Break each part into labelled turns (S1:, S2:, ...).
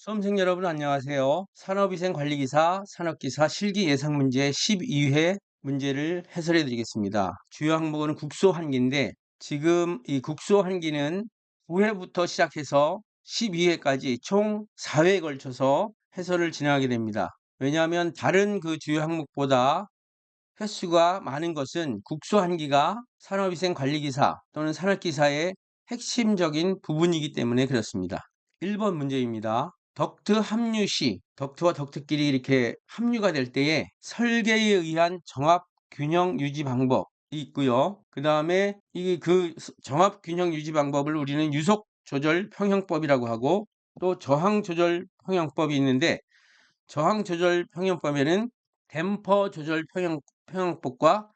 S1: 수험생 여러분 안녕하세요. 산업위생관리기사, 산업기사 실기 예상문제 12회 문제를 해설해 드리겠습니다. 주요 항목은 국소 한기인데 지금 이 국소 한기는 9회부터 시작해서 12회까지 총 4회에 걸쳐서 해설을 진행하게 됩니다. 왜냐하면 다른 그 주요 항목보다 횟수가 많은 것은 국소 한기가 산업위생관리기사 또는 산업기사의 핵심적인 부분이기 때문에 그렇습니다. 1번 문제입니다. 덕트 합류 시 덕트와 덕트끼리 이렇게 합류가 될 때에 설계에 의한 정합 균형 유지 방법이 있고요. 그 다음에 그 정합 균형 유지 방법을 우리는 유속 조절 평형법이라고 하고 또 저항 조절 평형법이 있는데 저항 조절 평형법에는 댐퍼 조절 평형법과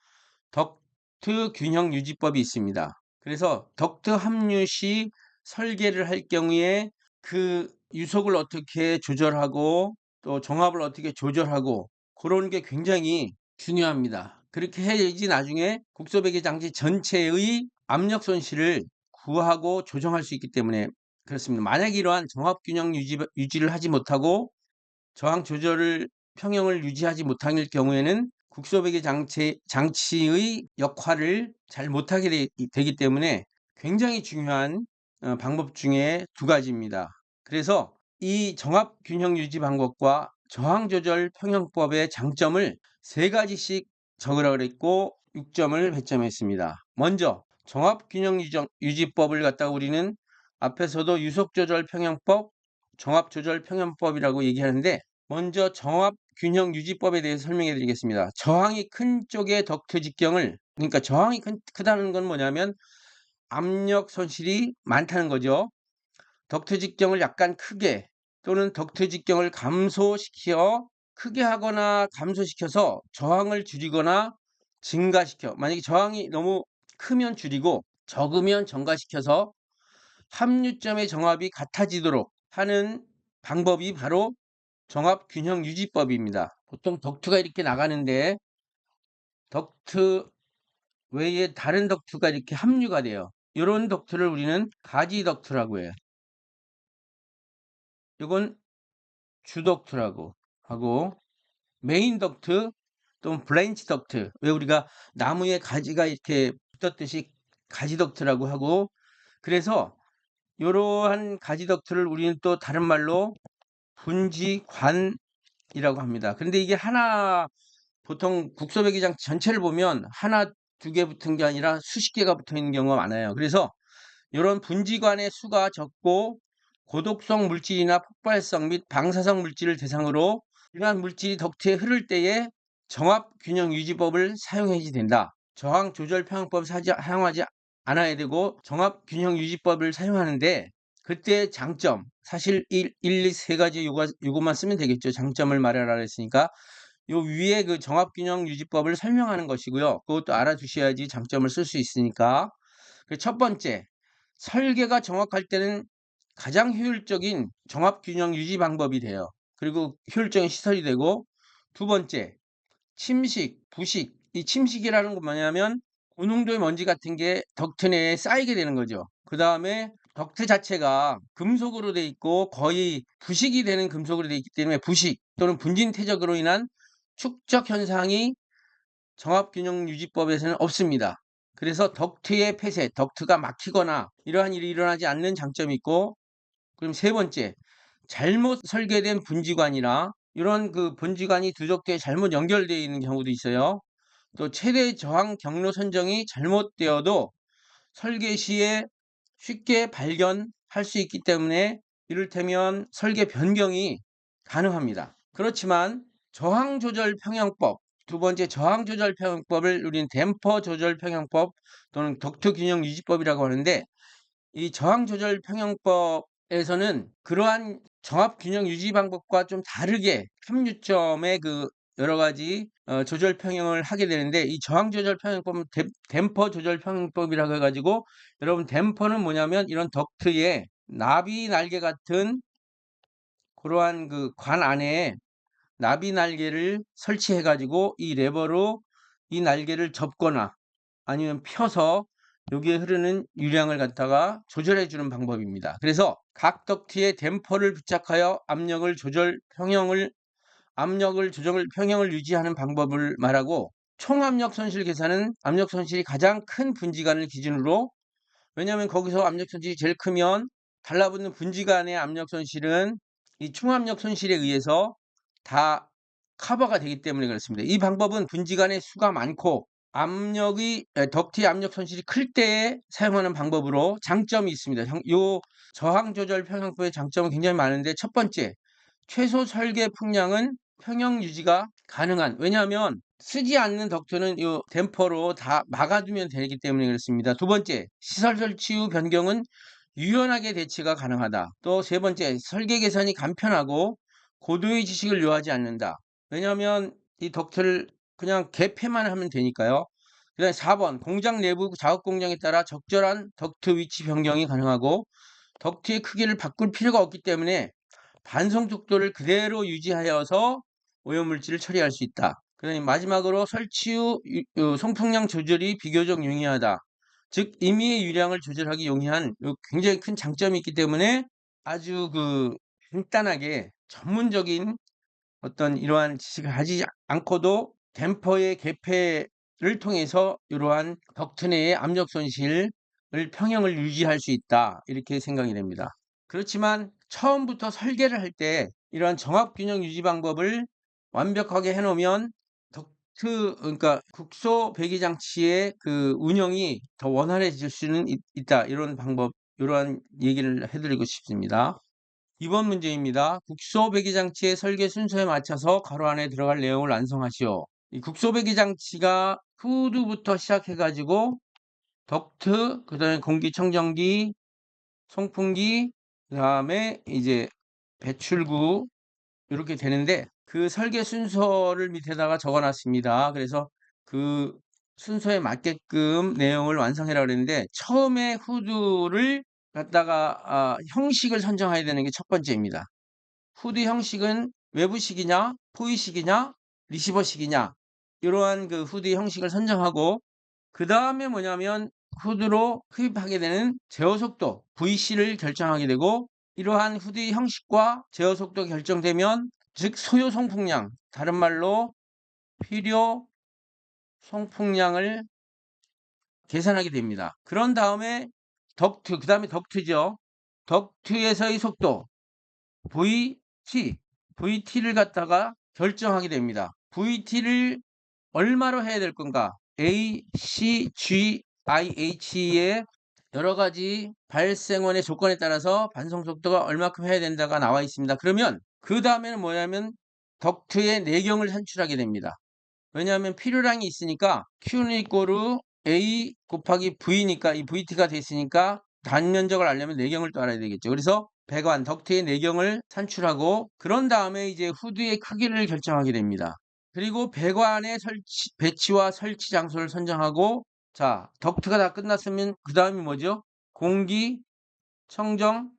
S1: 덕트 균형 유지법이 있습니다. 그래서 덕트 합류 시 설계를 할 경우에 그 유속을 어떻게 조절하고 또 정압을 어떻게 조절하고 그런 게 굉장히 중요합니다. 그렇게 해야지 나중에 국소배기 장치 전체의 압력 손실을 구하고 조정할 수 있기 때문에 그렇습니다. 만약 이러한 정압균형 유지를 하지 못하고 저항 조절을 평형을 유지하지 못할 경우에는 국소배기 장치의 역할을 잘 못하게 되기 때문에 굉장히 중요한 방법 중에 두 가지입니다. 그래서 이 정합 균형 유지 방법과 저항 조절 평형법의 장점을 세 가지씩 적으라 그랬고 6점을 배점했습니다. 먼저 정합 균형 유지법을 갖다가 우리는 앞에서도 유속 조절 평형법, 정합 조절 평형법이라고 얘기하는데 먼저 정합 균형 유지법에 대해서 설명해 드리겠습니다. 저항이 큰 쪽의 덕트 직경을 그러니까 저항이 크다는 건 뭐냐면 압력 손실이 많다는 거죠. 덕트 직경을 약간 크게 또는 덕트 직경을 감소시켜 크게 하거나 감소시켜서 저항을 줄이거나 증가시켜 만약에 저항이 너무 크면 줄이고 적으면 증가시켜서 합류점의 정합이 같아지도록 하는 방법이 바로 정합 균형 유지법입니다. 보통 덕트가 이렇게 나가는데 덕트 외에 다른 덕트가 이렇게 합류가 돼요. 이런 덕트를 우리는 가지 덕트라고 해요. 이건 주 덕트라고 하고 메인 덕트 또는 브랜치 덕트 왜 우리가 나무에 가지가 이렇게 붙었듯이 가지 덕트라고 하고 그래서 이러한 가지 덕트를 우리는 또 다른 말로 분지관이라고 합니다. 그런데 이게 하나 보통 국소배기장 전체를 보면 하나 두 개 붙은 게 아니라 수십 개가 붙어 있는 경우가 많아요. 그래서 이런 분지관의 수가 적고 고독성 물질이나 폭발성 및 방사성 물질을 대상으로 이러한 물질이 덕트에 흐를 때에 정합균형 유지법을 사용해야지 된다. 저항 조절 평형법 사용하지 않아야 되고 정합균형 유지법을 사용하는데 그때 장점 사실 1, 2, 세 가지 요것만 쓰면 되겠죠. 장점을 말하라 그랬으니까 요 위에 그 정합균형 유지법을 설명하는 것이고요. 그것도 알아두셔야지 장점을 쓸 수 있으니까. 첫 번째, 설계가 정확할 때는 가장 효율적인 정합균형 유지 방법이 돼요. 그리고 효율적인 시설이 되고 두 번째, 침식, 부식. 이 침식이라는 건 뭐냐면 고농도의 먼지 같은 게 덕트 내에 쌓이게 되는 거죠. 그 다음에 덕트 자체가 금속으로 돼 있고 거의 부식이 되는 금속으로 돼 있기 때문에 부식 또는 분진 퇴적으로 인한 축적 현상이 정합균형 유지법에서는 없습니다. 그래서 덕트의 폐쇄, 덕트가 막히거나 이러한 일이 일어나지 않는 장점이 있고 그럼 세 번째, 잘못 설계된 분지관이나 이런 그 분지관이 두적대에 잘못 연결되어 있는 경우도 있어요. 또 최대 저항 경로 선정이 잘못되어도 설계 시에 쉽게 발견할 수 있기 때문에 이를테면 설계 변경이 가능합니다. 그렇지만 저항 조절 평형법, 두 번째 저항 조절 평형법을 우리는 댐퍼 조절 평형법 또는 덕트 균형 유지법이라고 하는데 이 저항 조절 평형법에서는 그러한 정합 균형 유지 방법과 좀 다르게 합류점의 그 여러 가지 조절 평형을 하게 되는데 이 저항 조절 평형법은 댐퍼 조절 평형법이라고 해가지고 여러분 댐퍼는 뭐냐면 이런 덕트에 나비 날개 같은 그러한 그 관 안에 나비 날개를 설치해가지고 이 레버로 이 날개를 접거나 아니면 펴서 여기에 흐르는 유량을 갖다가 조절해 주는 방법입니다. 그래서 각 덕트에 댐퍼를 부착하여 압력을 조정을 평형을 유지하는 방법을 말하고, 총압력 손실 계산은 압력 손실이 가장 큰 분지간을 기준으로, 왜냐하면 거기서 압력 손실이 제일 크면 달라붙는 분지간의 압력 손실은 이 총압력 손실에 의해서 다 커버가 되기 때문에 그렇습니다. 이 방법은 분지간의 수가 많고 덕트의 압력 손실이 클 때에 사용하는 방법으로 장점이 있습니다. 요 저항 조절 평형법의 장점은 굉장히 많은데, 첫 번째, 최소 설계 풍량은 평형 유지가 가능한, 왜냐하면 쓰지 않는 덕트는 이 댐퍼로 다 막아두면 되기 때문에 그렇습니다. 두 번째, 시설 설치 후 변경은 유연하게 대치가 가능하다. 또 세 번째, 설계 계산이 간편하고 고도의 지식을 요하지 않는다. 왜냐하면 이 덕트를 그냥 개폐만 하면 되니까요. 그 다음에 4번, 공장 내부 작업 공정에 따라 적절한 덕트 위치 변경이 가능하고, 덕트의 크기를 바꿀 필요가 없기 때문에 반송 속도를 그대로 유지하여서 오염물질을 처리할 수 있다. 그다음에 마지막으로 설치 후 송풍량 조절이 비교적 용이하다. 즉 임의의 유량을 조절하기 용이한 굉장히 큰 장점이 있기 때문에 아주 간단하게 전문적인 어떤 이러한 지식을 가지지 않고도 댐퍼의 개폐를 통해서 이러한 덕트 내의 압력 손실을 평형을 유지할 수 있다. 이렇게 생각이 됩니다. 그렇지만 처음부터 설계를 할 때 이러한 정합균형 유지 방법을 완벽하게 해놓으면 그러니까 국소 배기 장치의 운영이 더 원활해질 수는 있다. 이런 이러한 얘기를 해드리고 싶습니다. 이번 문제입니다. 국소 배기 장치의 설계 순서에 맞춰서 가로 안에 들어갈 내용을 완성하시오. 이 국소 배기 장치가 후드부터 시작해가지고 덕트, 그 다음에 공기청정기, 송풍기, 그 다음에 이제 배출구 이렇게 되는데, 그 설계 순서를 밑에다가 적어놨습니다. 그래서 그 순서에 맞게끔 내용을 완성해라 그랬는데, 처음에 후드를 갖다가 형식을 선정해야 되는 게 첫 번째입니다. 후드 형식은 외부식이냐, 포위식이냐, 리시버식이냐, 이러한 후드 형식을 선정하고, 그 다음에 뭐냐면 후드로 흡입하게 되는 제어 속도 VC를 결정하게 되고, 이러한 후드의 형식과 제어 속도가 결정되면 즉 소요 송풍량, 다른 말로 필요 송풍량을 계산하게 됩니다. 그런 다음에 그 다음에 덕트죠. 덕트에서의 속도 VT를 갖다가 결정하게 됩니다. VT를 얼마로 해야 될 건가? A, C, G, IH의 여러 가지 발생원의 조건에 따라서 반송 속도가 얼마큼 해야 된다가 나와 있습니다. 그러면 그 다음에는 뭐냐면 덕트의 내경을 산출하게 됩니다. 왜냐하면 필요량이 있으니까 Q는 이꼬르 A 곱하기 V니까 이 VT가 됐으니까 단면적을 알려면 내경을 또 알아야 되겠죠. 그래서 배관, 덕트의 내경을 산출하고, 그런 다음에 이제 후드의 크기를 결정하게 됩니다. 그리고 배관의 배치와 설치 장소를 선정하고, 자, 덕트가 다 끝났으면 그 다음이 뭐죠? 공기청정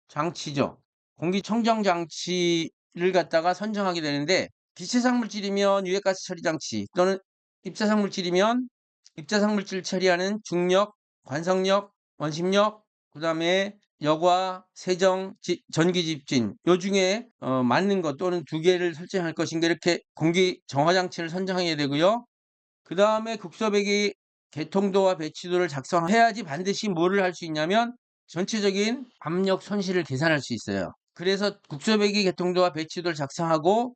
S1: 장치죠. 공기청정 장치를 갖다가 선정하게 되는데, 비세상 물질이면 유해가스 처리 장치, 또는 입자상 물질이면 입자상 물질 처리하는 중력, 관성력, 원심력, 그 다음에 여과, 세정, 전기 집진, 요 중에 맞는 것 또는 두 개를 설정할 것인가, 이렇게 공기 정화 장치를 선정해야 되고요. 그 다음에 국소배기 개통도와 배치도를 작성해야지 반드시 뭐를 할 수 있냐면 전체적인 압력 손실을 계산할 수 있어요. 그래서 국소배기 개통도와 배치도를 작성하고,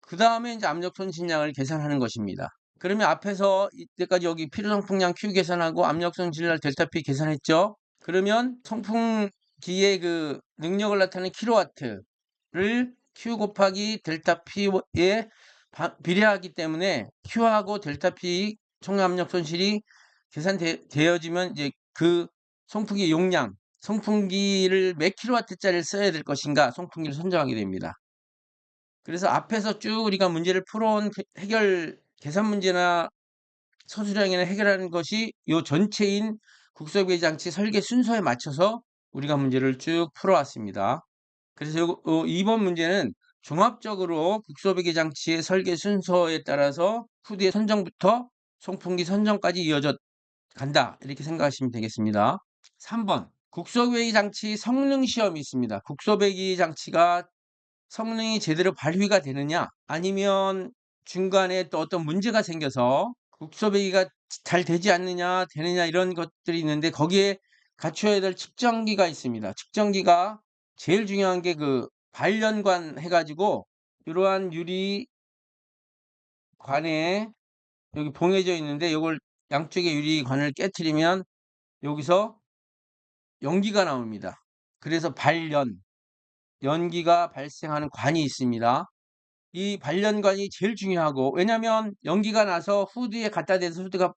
S1: 그 다음에 이제 압력 손실량을 계산하는 것입니다. 그러면 앞에서 이때까지 여기 필요성풍량 Q 계산하고 압력 손실량 델타 P 계산했죠. 그러면 송풍기의 능력을 나타내는 킬로와트를 Q 곱하기 델타 P에 비례하기 때문에 Q하고 델타 P 총 압력 손실이 계산되어지면 이제 송풍기 용량, 송풍기를 몇 킬로와트짜리를 써야 될 것인가, 송풍기를 선정하게 됩니다. 그래서 앞에서 쭉 우리가 문제를 풀어온 계산 문제나 서술형이나 해결하는 것이 이 전체인 국소배기 장치 설계 순서에 맞춰서 우리가 문제를 쭉 풀어왔습니다. 그래서 2번 문제는 종합적으로 국소배기 장치의 설계 순서에 따라서 후드의 선정부터 송풍기 선정까지 이어져 간다, 이렇게 생각하시면 되겠습니다. 3번, 국소배기 장치 성능 시험이 있습니다. 국소배기 장치가 성능이 제대로 발휘가 되느냐 아니면 중간에 또 어떤 문제가 생겨서 국소배기가 잘 되지 않느냐 되느냐 이런 것들이 있는데 거기에 갖춰야 될 측정기가 있습니다. 측정기가 제일 중요한 게 그 발연관 해가지고 이러한 유리관에 여기 봉해져 있는데 이걸 양쪽의 유리관을 깨트리면 여기서 연기가 나옵니다. 그래서 연기가 발생하는 관이 있습니다. 이 발연관이 제일 중요하고 왜냐하면 연기가 나서 후드에 갖다 대서 후드가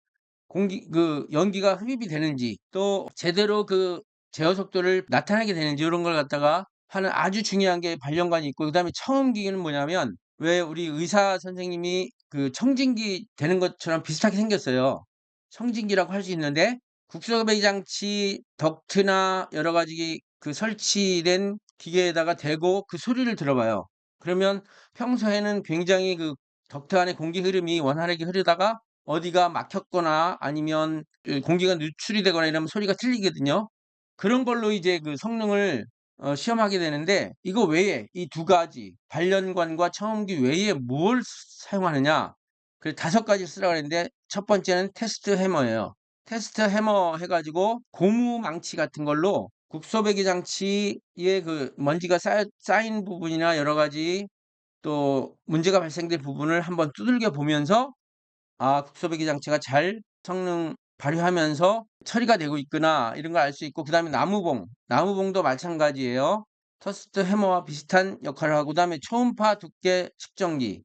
S1: 연기가 흡입이 되는지 또 제대로 그 제어 속도를 나타내게 되는지 이런 걸 갖다가 하는 아주 중요한 게 발연관이 있고 그다음에 청음기는 뭐냐면 왜 우리 의사 선생님이 그 청진기 되는 것처럼 비슷하게 생겼어요. 청진기라고 할 수 있는데 국소배기 장치 덕트나 여러 가지 그 설치된 기계에다가 대고 그 소리를 들어봐요. 그러면 평소에는 굉장히 그 덕트 안에 공기 흐름이 원활하게 흐르다가 어디가 막혔거나 아니면 공기가 누출이 되거나 이러면 소리가 틀리거든요. 그런 걸로 이제 그 성능을 시험하게 되는데 이거 외에 이 두 가지 발연관과 청음기 외에 뭘 사용하느냐? 그 5가지 쓰라고 했는데 첫 번째는 테스트 해머예요. 테스트 해머 해가지고 고무 망치 같은 걸로 국소배기 장치에 그 먼지가 쌓인 부분이나 여러 가지 또 문제가 발생된 부분을 한번 두들겨 보면서 국소배기 장치가 잘 성능 발휘하면서 처리가 되고 있구나 이런 걸 알 수 있고 그다음에 나무봉도 마찬가지예요. 터스트 해머와 비슷한 역할을 하고 그다음에 초음파 두께 측정기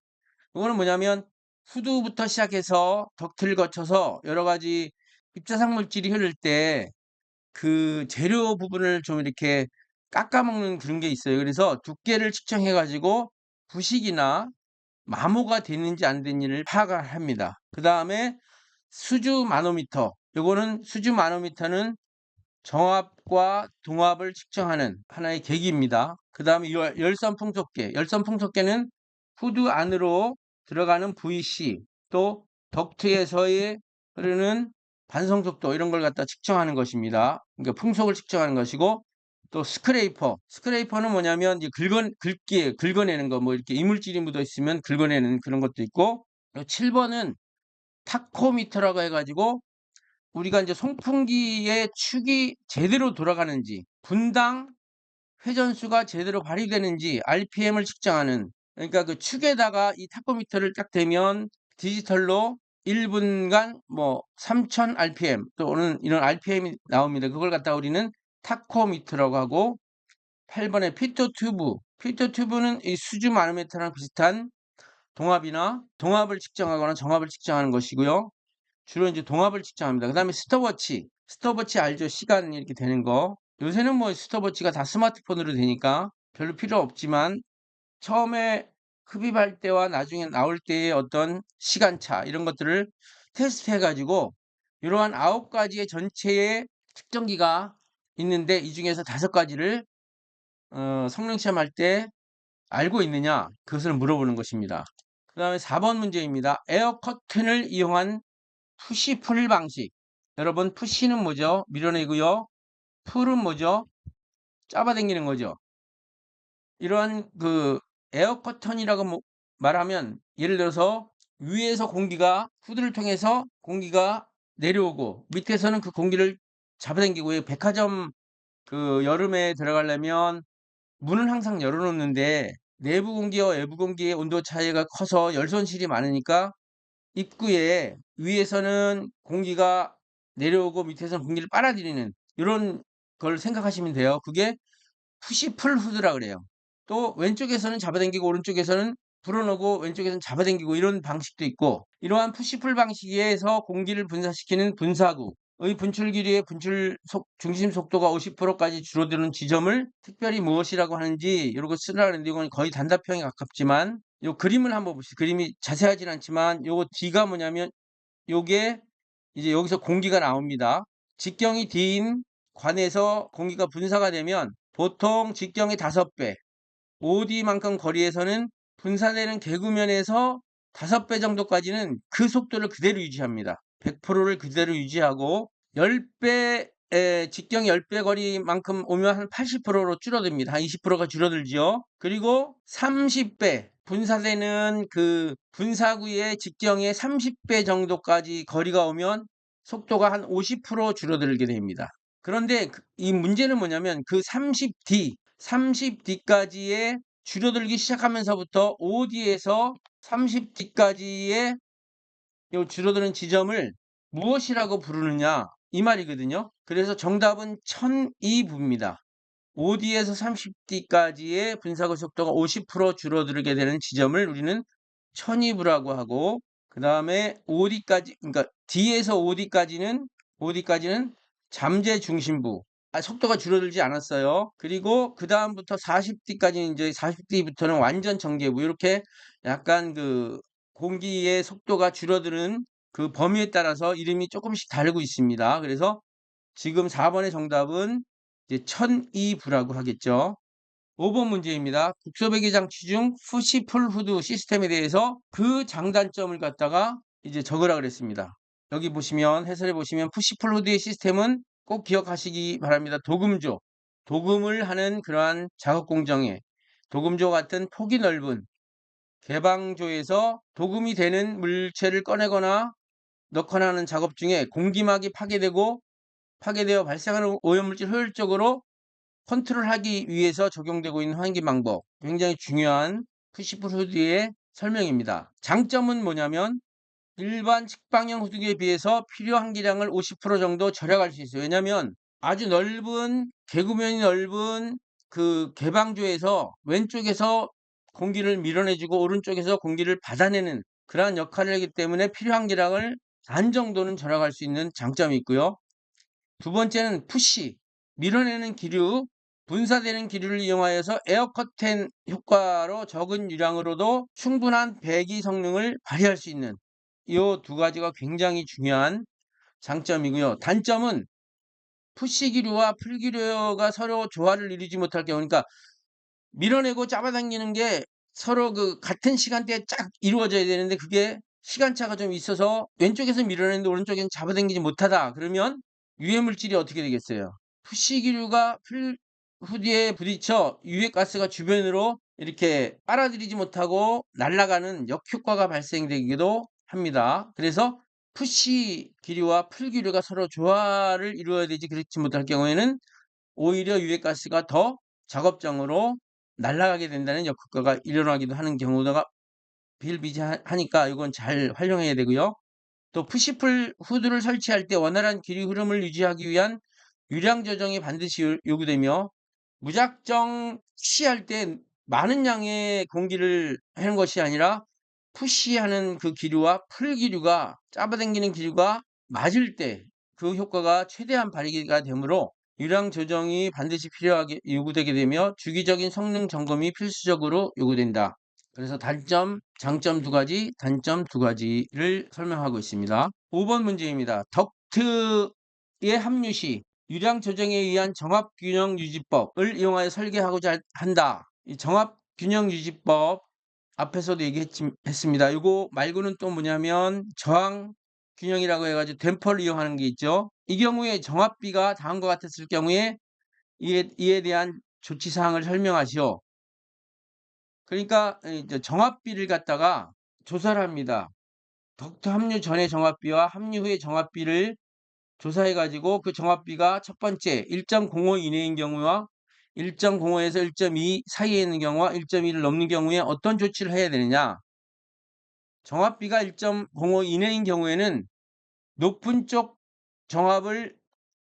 S1: 이거는 뭐냐면 후드부터 시작해서 덕트를 거쳐서 여러 가지 입자상 물질이 흐를 때 그 재료 부분을 좀 이렇게 깎아먹는 그런 게 있어요. 그래서 두께를 측정해 가지고 부식이나 마모가 됐는지 안 됐는지를 파악을 합니다. 그 다음에 수주 마노미터. 요거는 수주 마노미터는 정압과 동압을 측정하는 하나의 계기입니다. 그 다음에 열선 풍속계. 열선 풍속계는 후드 안으로 들어가는 VC 또 덕트에서의 흐르는 반성 속도 이런 걸 갖다 측정하는 것입니다. 그러니까 풍속을 측정하는 것이고 또 스크레이퍼는 뭐냐면 이제 긁어내는 거 뭐 이렇게 이물질이 묻어 있으면 긁어내는 그런 것도 있고 7번은 타코미터라고 해가지고 우리가 이제 송풍기의 축이 제대로 돌아가는지 분당 회전수가 제대로 발휘되는지 RPM을 측정하는 그러니까 그 축에다가 이 타코미터를 딱 대면 디지털로 1분간 뭐 3000 RPM 또는 이런 RPM이 나옵니다. 그걸 갖다 우리는 타코미터라고 하고 8번에 피토튜브는 이 수주 마노미터랑 비슷한 동압을 측정하거나 정압을 측정하는 것이고요. 주로 이제 동압을 측정합니다. 그 다음에 스톱워치 알죠? 시간 이렇게 되는 거. 요새는 뭐 스톱워치가 다 스마트폰으로 되니까 별로 필요 없지만 처음에 흡입할 때와 나중에 나올 때의 어떤 시간차 이런 것들을 테스트해 가지고 이러한 9가지의 전체의 측정기가 있는데 이 중에서 5가지를 성능 시험할 때 알고 있느냐 그것을 물어보는 것입니다. 그 다음에 4번 문제입니다. 에어 커튼을 이용한 푸시 풀 방식. 여러분 푸시는 뭐죠? 밀어내고요. 풀은 뭐죠? 잡아당기는 거죠. 이러한 그 에어 커튼이라고 말하면 예를 들어서 위에서 공기가 후드를 통해서 공기가 내려오고 밑에서는 그 공기를 잡아당기고 백화점 그 여름에 들어가려면 문은 항상 열어놓는데 내부 공기와 외부 공기의 온도 차이가 커서 열선실이 많으니까 입구에 위에서는 공기가 내려오고 밑에서는 공기를 빨아들이는 이런 걸 생각하시면 돼요. 그게 푸시풀 후드라 그래요. 또 왼쪽에서는 잡아당기고 오른쪽에서는 불어넣고 왼쪽에서는 잡아당기고 이런 방식도 있고 이러한 푸시풀 방식에서 공기를 분사시키는 분사구의 분출 길이의 중심 속도가 50%까지 줄어드는 지점을 특별히 무엇이라고 하는지 이런 거 쓰라는데 이건 거의 단답형에 가깝지만 요 그림을 한번 보시죠. 그림이 자세하진 않지만 요거 D가 뭐냐면 요게 이제 여기서 공기가 나옵니다. 직경이 D인 관에서 공기가 분사가 되면 보통 직경의 5배, OD만큼 거리에서는 분사되는 개구면에서 5배 정도까지는 그 속도를 그대로 유지합니다. 100%를 그대로 유지하고 10배 직경 10배 거리만큼 오면 한 80%로 줄어듭니다. 한 20%가 줄어들지요. 그리고 30배 분사되는 그 분사구의 직경의 30배 정도까지 거리가 오면 속도가 한 50% 줄어들게 됩니다. 그런데 이 문제는 뭐냐면 그 30D까지의 줄어들기 시작하면서부터 5D에서 30D까지의 요 줄어드는 지점을 무엇이라고 부르느냐 이 말이거든요. 그래서 정답은 1002부입니다. 5D에서 30D까지의 분사구 속도가 50% 줄어들게 되는 지점을 우리는 1002부라고 하고, 그 다음에 5D까지, 그러니까 D에서 5D까지는 잠재 중심부. 속도가 줄어들지 않았어요. 그리고 그 다음부터 40D까지는 이제 40D부터는 완전 정계부. 이렇게 약간 그 공기의 속도가 줄어드는 그 범위에 따라서 이름이 조금씩 다르고 있습니다. 그래서 지금 4번의 정답은 이제 1002부라고 하겠죠. 5번 문제입니다. 국소배기 장치 중 푸시풀 후드 시스템에 대해서 그 장단점을 갖다가 이제 적으라 그랬습니다. 여기 보시면 해설해 보시면 푸시풀 후드의 시스템은 꼭 기억하시기 바랍니다. 도금조, 도금을 하는 그러한 작업 공정에 도금조 같은 폭이 넓은 개방조에서 도금이 되는 물체를 꺼내거나 넣거나 하는 작업 중에 공기막이 파괴되어 발생하는 오염물질 효율적으로 컨트롤하기 위해서 적용되고 있는 환기 방법, 굉장히 중요한 푸시풀 후드의 설명입니다. 장점은 뭐냐면 일반 측방형 후드기에 비해서 필요 환기량을 50% 정도 절약할 수 있어요. 왜냐하면 아주 넓은 개구면이 넓은 그 개방조에서 왼쪽에서 공기를 밀어내주고 오른쪽에서 공기를 받아내는 그러한 역할을 하기 때문에 필요 환기량을 반 정도는 절약할 수 있는 장점이 있고요. 두 번째는 푸시, 밀어내는 기류, 분사되는 기류를 이용하여서 에어커튼 효과로 적은 유량으로도 충분한 배기 성능을 발휘할 수 있는 이 두 가지가 굉장히 중요한 장점이고요. 단점은 푸시 기류와 풀 기류가 서로 조화를 이루지 못할 경우, 그러니까 밀어내고 잡아당기는 게 서로 그 같은 시간대에 쫙 이루어져야 되는데 그게 시간차가 좀 있어서 왼쪽에서 밀어내는데 오른쪽에는 잡아당기지 못하다. 그러면 유해 물질이 어떻게 되겠어요? 푸시기류가 후디에 부딪혀 유해가스가 주변으로 이렇게 빨아들이지 못하고 날아가는 역효과가 발생되기도 합니다. 그래서 푸시 기류와 풀 기류가 서로 조화를 이루어야 되지, 그렇지 못할 경우에는 오히려 유해가스가 더 작업장으로 날아가게 된다는 역효과가 일어나기도 하는 경우가 비일비재하니까 이건 잘 활용해야 되고요. 또 푸시풀 후드를 설치할 때 원활한 기류 흐름을 유지하기 위한 유량 조정이 반드시 요구되며, 무작정 푸시할 때 많은 양의 공기를 하는 것이 아니라 푸시하는 그 기류와 풀 기류가 잡아당기는 기류가 맞을 때 그 효과가 최대한 발휘가 되므로 유량 조정이 반드시 필요하게 요구되게 되며 주기적인 성능 점검이 필수적으로 요구된다. 그래서 단점, 장점 두 가지, 단점 두 가지를 설명하고 있습니다. 5번 문제입니다. 덕트의 합류 시 유량 조정에 의한 정합균형 유지법을 이용하여 설계하고자 한다. 이 정합균형 유지법 앞에서도 얘기했습니다. 이거 말고는 또 뭐냐면 저항 균형이라고 해가지고 댐퍼를 이용하는 게 있죠. 이 경우에 정합비가 다음과 같았을 경우에 이에 대한 조치 사항을 설명하시오. 그러니까 이제 정합비를 갖다가 조사를 합니다. 덕트 합류 전의 정합비와 합류 후의 정합비를 조사해 가지고 그 정합비가 첫 번째 1.05 이내인 경우와 1.05에서 1.2 사이에 있는 경우와 1.2를 넘는 경우에 어떤 조치를 해야 되느냐. 정합비가 1.05 이내인 경우에는 높은 쪽 정합을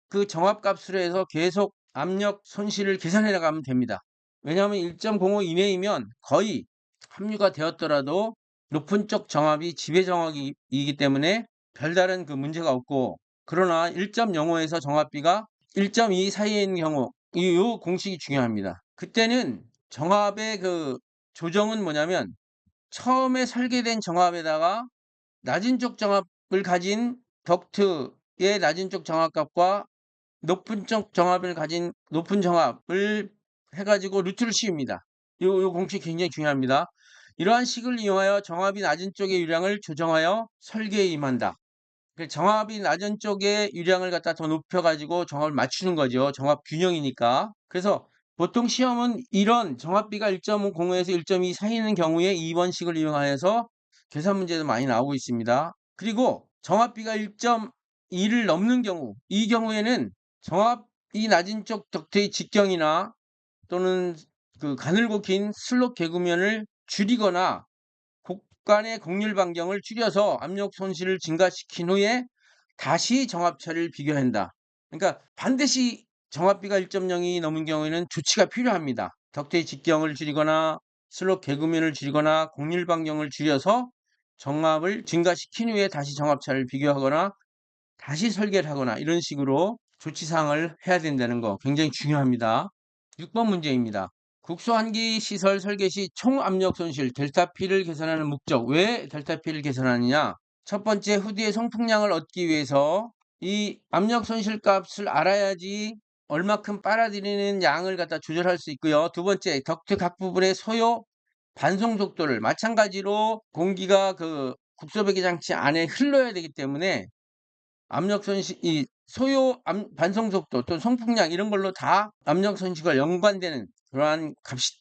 S1: 그 정합값으로 해서 계속 압력 손실을 계산해 나가면 됩니다. 왜냐하면 1.05 이내이면 거의 합류가 되었더라도 높은 쪽 정합이 지배 정합이기 때문에 별다른 그 문제가 없고, 그러나 1.05에서 정합비가 1.2 사이에 있는 경우 이 공식이 중요합니다. 그때는 정합의 그 조정은 뭐냐면 처음에 설계된 정합에다가 낮은 쪽 정합을 가진 덕트의 낮은 쪽 정합값과 높은 쪽 정합을 가진 높은 정합을 해가지고 루트를 씌웁니다. 요 공식 굉장히 중요합니다. 이러한 식을 이용하여 정합이 낮은 쪽의 유량을 조정하여 설계에 임한다. 정압이 낮은 쪽에 유량을 갖다 더 높여가지고 정압을 맞추는 거죠. 정압 균형이니까. 그래서 보통 시험은 이런 정압비가 1.0에서 1.2 사이는 경우에 2번식을 이용하여서 계산 문제도 많이 나오고 있습니다. 그리고 정압비가 1.2를 넘는 경우, 이 경우에는 정압이 낮은 쪽 덕트의 직경이나 또는 그 가늘고 긴 슬롭 개구면을 줄이거나 곡간의 곡률 반경을 줄여서 압력 손실을 증가시킨 후에 다시 정압 처리를 비교한다. 그러니까 반드시 정압비가 1.0이 넘은 경우에는 조치가 필요합니다. 덕트의 직경을 줄이거나 슬롭 개구면을 줄이거나 곡률 반경을 줄여서 정압을 증가시킨 후에 다시 정압 처리를 비교하거나 다시 설계를 하거나 이런 식으로 조치사항을 해야 된다는 거 굉장히 중요합니다. 6번 문제입니다. 국소환기 시설 설계 시 총 압력 손실 델타-P를 계산하는 목적. 왜 델타-P를 계산하느냐? 첫 번째, 후디의 송풍량을 얻기 위해서 이 압력 손실 값을 알아야지 얼마큼 빨아들이는 양을 갖다 조절할 수 있고요. 두 번째, 덕트 각 부분의 소요 반송 속도를 마찬가지로 공기가 그 국소배기 장치 안에 흘러야 되기 때문에 압력 손실, 이 소요 반송 속도 또 송풍량 이런 걸로 다 압력 손실과 연관되는 그러한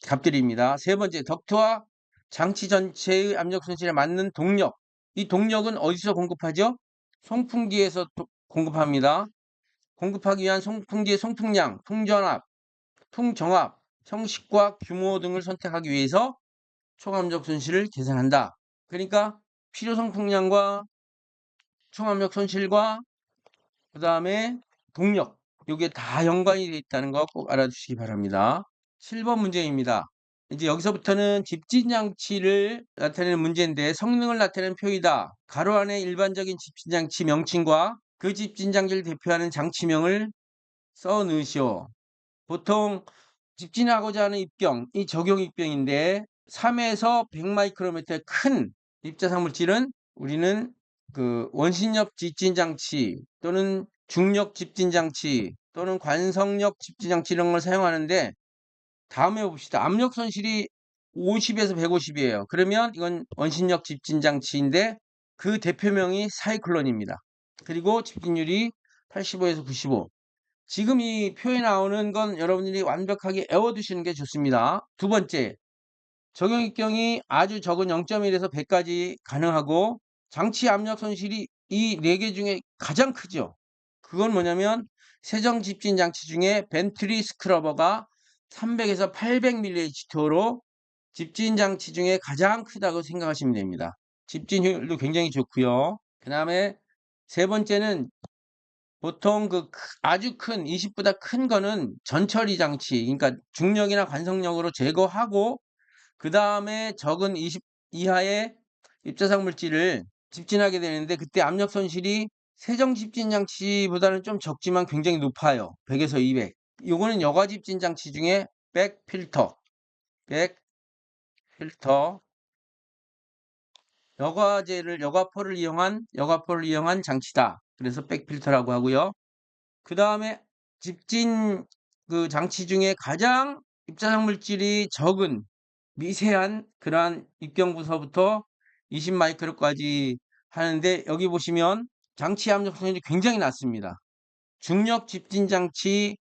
S1: 값들입니다. 세 번째, 덕트와 장치 전체의 압력 손실에 맞는 동력. 이 동력은 어디서 공급하죠? 송풍기에서 공급합니다. 공급하기 위한 송풍기의 송풍량, 풍전압, 풍정압, 형식과 규모 등을 선택하기 위해서 총압력 손실을 계산한다. 그러니까 필요 송풍량과 총압력 손실과 그 다음에 동력, 요게 다 연관이 되어 있다는 거 꼭 알아두시기 바랍니다. 7번 문제입니다. 이제 여기서부터는 집진장치를 나타내는 문제인데 성능을 나타내는 표이다. 가로 안에 일반적인 집진장치 명칭과 그 집진장치를 대표하는 장치명을 써 넣으시오. 보통 집진하고자 하는 입경, 이 적용 입경인데 3에서 100마이크로미터의 큰 입자상 물질은 우리는 그 원심력 집진장치 또는 중력 집진장치 또는 관성력 집진장치 이런 걸 사용하는데 다음에 봅시다. 압력 손실이 50에서 150이에요. 그러면 이건 원심력 집진장치인데 그 대표명이 사이클론입니다. 그리고 집진율이 85에서 95. 지금 이 표에 나오는 건 여러분들이 완벽하게 외워두시는 게 좋습니다. 두 번째, 적용입경이 아주 적은 0.1에서 100까지 가능하고 장치 압력 손실이 이 네 개 중에 가장 크죠. 그건 뭐냐면 세정 집진 장치 중에 벤트리 스크러버가 300에서 800mH로 집진 장치 중에 가장 크다고 생각하시면 됩니다. 집진 효율도 굉장히 좋고요. 그 다음에 세 번째는 보통 그 아주 큰 20보다 큰 거는 전처리 장치, 그러니까 중력이나 관성력으로 제거하고 그 다음에 적은 20 이하의 입자상 물질을 집진하게 되는데 그때 압력 손실이 세정 집진 장치보다는 좀 적지만 굉장히 높아요. 100에서 200. 요거는 여과 집진 장치 중에 백 필터, 여과포를 이용한 장치다. 그래서 백 필터라고 하고요. 그 다음에 집진 그 장치 중에 가장 입자상 물질이 적은 미세한 그러한 입경부서부터 20마이크로까지 하는데 여기 보시면 장치 압력 손실이 굉장히 낮습니다. 중력 집진 장치가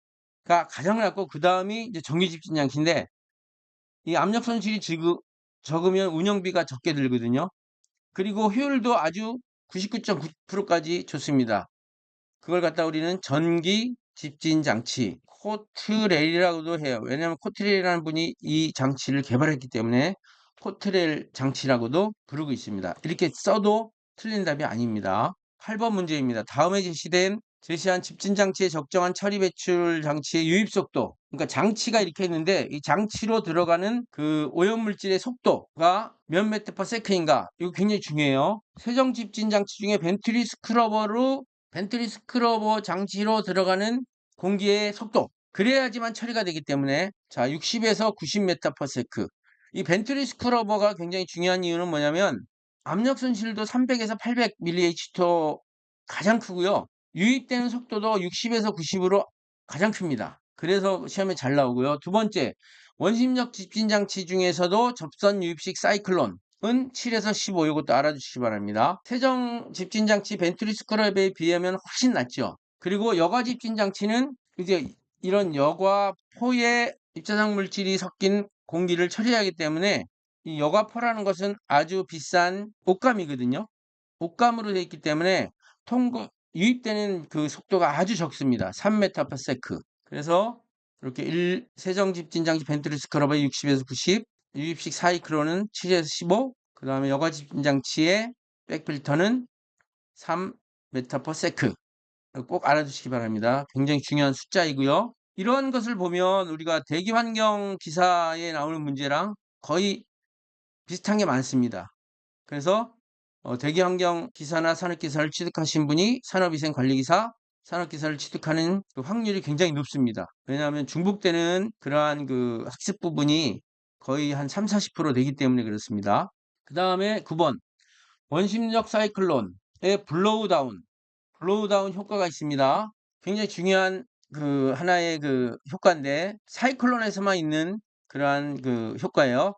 S1: 가장 낮고 그 다음이 이제 전기 집진 장치인데 이 압력 손실이 적으면 운영비가 적게 들거든요. 그리고 효율도 아주 99.9%까지 좋습니다. 그걸 갖다 우리는 전기 집진 장치, 코트레일이라고도 해요. 왜냐하면 코트레일이라는 분이 이 장치를 개발했기 때문에 코트레일 장치라고도 부르고 있습니다. 이렇게 써도 틀린 답이 아닙니다. 8번 문제입니다. 다음에 제시한 집진 장치의 적정한 처리 배출 장치의 유입 속도. 그러니까 장치가 이렇게 있는데 이 장치로 들어가는 그 오염물질의 속도가 몇 메트 퍼 세컨인가? 이거 굉장히 중요해요. 세정 집진 장치 중에 벤트리 스크러버 장치로 들어가는 공기의 속도. 그래야지만 처리가 되기 때문에 자 60에서 90m/s. 이 벤트리 스크러버가 굉장히 중요한 이유는 뭐냐면 압력 손실도 300에서 800mH로 가장 크고요. 유입되는 속도도 60에서 90으로 가장 큽니다. 그래서 시험에 잘 나오고요. 두 번째, 원심력 집진 장치 중에서도 접선 유입식 사이클론. 7에서 15 이것도 알아주시기 바랍니다. 세정 집진 장치 벤트리 스크럽에 비하면 훨씬 낫죠. 그리고 여과 집진 장치는 이제 이런 여과 포에 입자상 물질이 섞인 공기를 처리하기 때문에 이 여과포라는 것은 아주 비싼 옷감이거든요. 옷감으로 되어 있기 때문에 유입되는 그 속도가 아주 적습니다. 3m/s. 그래서 이렇게 세정 집진 장치 벤트리 스크럽의 60에서 90, 유입식 사이클론은 7에서 15, 그 다음에 여과 집진 장치의 백필터는 3m/s. 꼭 알아두시기 바랍니다. 굉장히 중요한 숫자이고요. 이런 것을 보면 우리가 대기 환경 기사에 나오는 문제랑 거의 비슷한 게 많습니다. 그래서 대기 환경 기사나 산업기사를 취득하신 분이 산업위생관리기사, 산업기사를 취득하는 그 확률이 굉장히 높습니다. 왜냐하면 중복되는 그러한 그 학습 부분이 거의 한 3, 40% 되기 때문에 그렇습니다. 그 다음에 9번 원심력 사이클론의 블로우다운 효과가 있습니다. 굉장히 중요한 그 하나의 그 효과인데 사이클론에서만 있는 그러한 그 효과예요.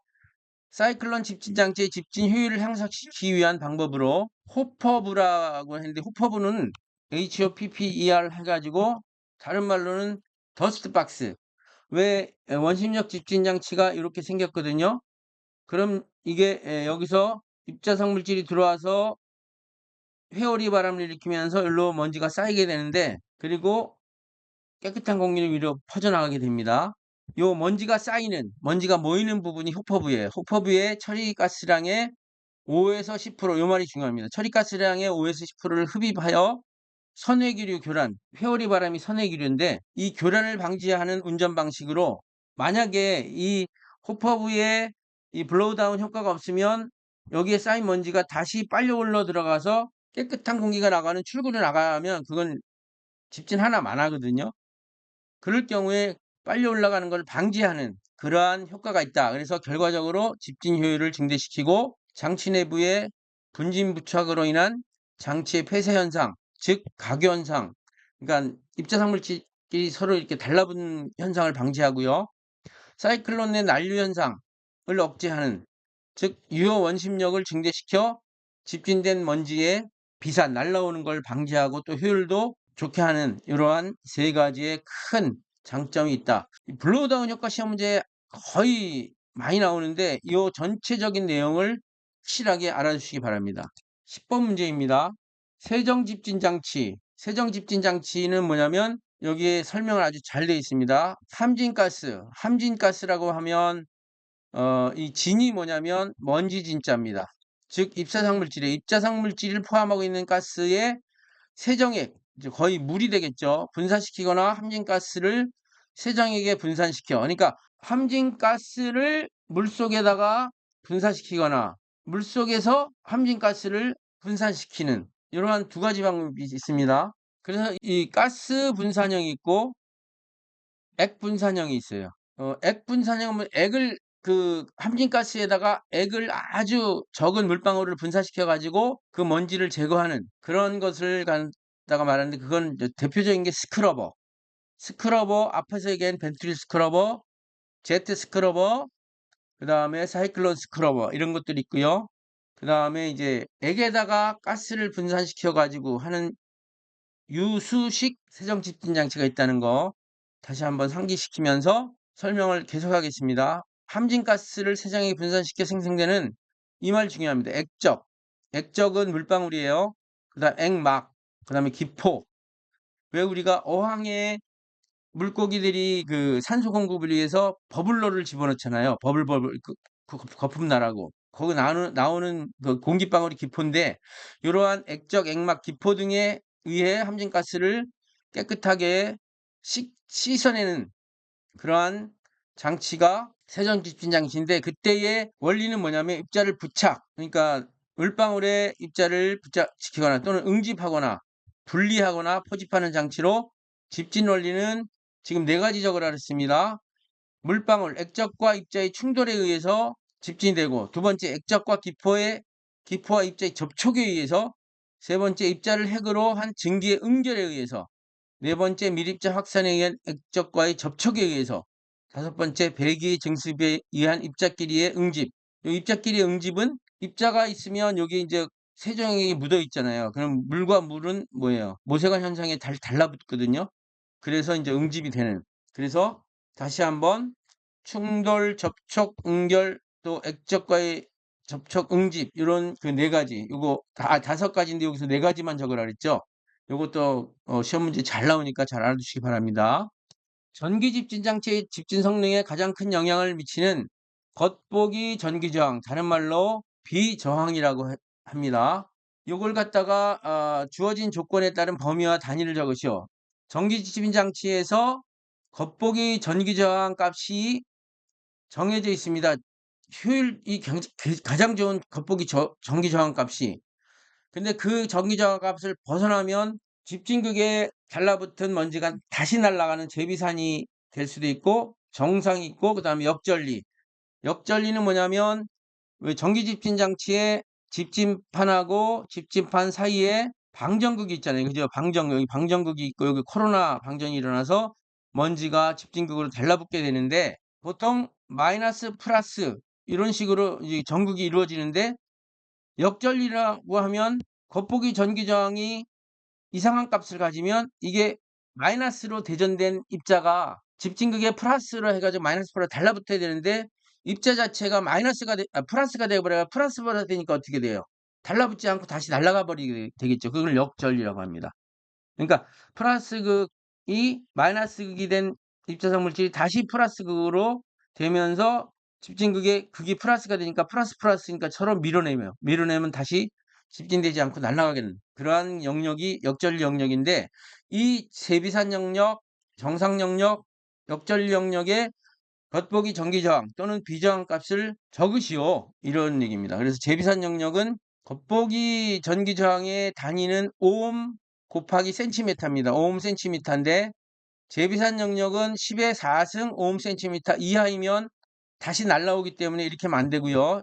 S1: 사이클론 집진 장치의 집진 효율을 향상시키기 위한 방법으로 호퍼브라고 했는데 호퍼브는 HOPPER 해가지고 다른 말로는 더스트 박스. 왜 원심력 집진 장치가 이렇게 생겼거든요. 그럼 이게 여기서 입자성 물질이 들어와서 회오리 바람을 일으키면서 일로 먼지가 쌓이게 되는데 그리고 깨끗한 공기를 위로 퍼져나가게 됩니다. 요 먼지가 모이는 부분이 호퍼브예요. 호퍼브의 처리가스량의 5에서 10%, 요 말이 중요합니다. 처리가스량의 5에서 10%를 흡입하여 선회기류 교란, 회오리 바람이 선회기류인데 이 교란을 방지하는 운전 방식으로 만약에 이 호퍼브의 이 블로우다운 효과가 없으면 여기에 쌓인 먼지가 다시 빨려 올라 들어가서 깨끗한 공기가 나가는 출구로 나가면 그건 집진 하나만 하거든요. 그럴 경우에 빨리 올라가는 걸 방지하는 그러한 효과가 있다. 그래서 결과적으로 집진 효율을 증대시키고 장치 내부의 분진 부착으로 인한 장치의 폐쇄 현상, 즉 각유 현상, 그러니까 입자상 물질끼리 서로 이렇게 달라붙는 현상을 방지하고요. 사이클론 내 난류 현상을 억제하는, 즉 유효 원심력을 증대시켜 집진된 먼지의 비산 날라오는 걸 방지하고 또 효율도 좋게 하는 이러한 세 가지의 큰 장점이 있다. 블로우다운 효과 시험 문제 거의 많이 나오는데 이 전체적인 내용을 확실하게 알아주시기 바랍니다. 10번 문제입니다. 세정 집진 장치는 뭐냐면 여기에 설명을 아주 잘 되어 있습니다. 함진가스라고 하면 이 진이 뭐냐면 먼지 진자입니다. 즉 입자상 물질을 포함하고 있는 가스의 세정액, 이제 거의 물이 되겠죠. 분산시키거나 함진가스를 세정액에 분산시켜. 그러니까 함진가스를 물속에다가 분산시키거나 물속에서 함진가스를 분산시키는 이러한 두 가지 방법이 있습니다. 그래서 이 가스 분산형이 있고 액 분산형이 있어요. 액 분산형은 액을 그 함진가스에다가 액을 아주 적은 물방울을 분사시켜 가지고 그 먼지를 제거하는 그런 것을 갖다가 말하는데 그건 대표적인 게 스크러버 앞에서 얘기한 벤트리 스크러버, 제트 스크러버, 그 다음에 사이클론 스크러버 이런 것들이 있고요. 그 다음에 이제 액에다가 가스를 분산시켜 가지고 하는 유수식 세정 집진 장치가 있다는 거 다시 한번 상기시키면서 설명을 계속하겠습니다. 함진가스를 세정액에 분산시켜 생성되는 이 말 중요합니다. 액적은 물방울이에요. 그 다음 액막, 그 다음에 기포. 왜 우리가 어항에 물고기들이 그 산소 공급을 위해서 버블러를 집어넣잖아요. 거품 나라고. 거기 나오는 그 공기방울이 기포인데 이러한 액적, 액막, 기포 등에 의해 함진가스를 깨끗하게 씻어내는 그러한 장치가 세정집진 장치인데 그때의 원리는 뭐냐면 입자를 부착, 그러니까 물방울에 입자를 부착시키거나 또는 응집하거나 분리하거나 포집하는 장치로 집진 원리는 지금 네 가지 적으라 했습니다. 물방울, 액적과 입자의 충돌에 의해서 집진이 되고 두 번째 액적과 기포와 입자의 접촉에 의해서 세 번째 입자를 핵으로 한 증기의 응결에 의해서 네 번째 밀입자 확산에 의한 액적과의 접촉에 의해서 다섯 번째 배기의 증습에 의한 입자끼리의 응집. 이 입자끼리의 응집은 입자가 있으면 여기 이제 세정액이 묻어 있잖아요. 그럼 물과 물은 뭐예요? 모세관 현상에 달라붙거든요. 그래서 이제 응집이 되는. 그래서 다시 한번 충돌, 접촉, 응결, 또 액젓과의 접촉, 응집 이런 그 네 가지. 요거 다섯 가지인데 여기서 네 가지만 적으라 그랬죠. 요것도 시험 문제 잘 나오니까 잘 알아두시기 바랍니다. 전기 집진 장치의 집진 성능에 가장 큰 영향을 미치는 겉보기 전기 저항, 다른 말로 비저항이라고 합니다. 요걸 갖다가 주어진 조건에 따른 범위와 단위를 적으시오. 전기 집진 장치에서 겉보기 전기 저항 값이 정해져 있습니다. 효율이 가장 좋은 겉보기 전기 저항 값이. 근데 그 전기 저항 값을 벗어나면 집진극에 달라붙은 먼지가 다시 날아가는 제비산이 될 수도 있고, 정상이 있고, 그다음에 역전리. 역전리는 뭐냐면 왜 전기 집진 장치에 집진판하고 집진판 사이에 방전극이 있잖아요. 그죠? 여기 방전극이 있고 여기 코로나 방전이 일어나서 먼지가 집진극으로 달라붙게 되는데, 보통 마이너스 플러스 이런 식으로 이제 전극이 이루어지는데, 역전리라고 하면 겉보기 전기 저항이 이상한 값을 가지면 이게 마이너스로 대전된 입자가 집진극에 플러스로 해가지고 마이너스 프로 달라붙어야 되는데, 입자 자체가 플러스가 되어버려야 플러스보다 되니까 어떻게 돼요? 달라붙지 않고 다시 날아가 버리게 되겠죠. 그걸 역전리라고 합니다. 그러니까 플러스극이 마이너스극이 된 입자성 물질이 다시 플러스극으로 되면서 집진극의 극이 플러스가 되니까 플러스니까 서로 밀어내면 다시 집진되지 않고 날아가게 되는 그러한 영역이 역전리 영역인데, 이 세비산 영역, 정상 영역, 역전리 영역에 겉보기 전기저항 또는 비저항 값을 적으시오, 이런 얘기입니다. 그래서 제비산 영역은 겉보기 전기저항의 단위는 오hm 곱하기 센티미터입니다. 오hm 센티미터인데, 제비산 영역은 10의 4승 오hm 센티미터 이하이면 다시 날라오기 때문에 이렇게 하면 안 되고요.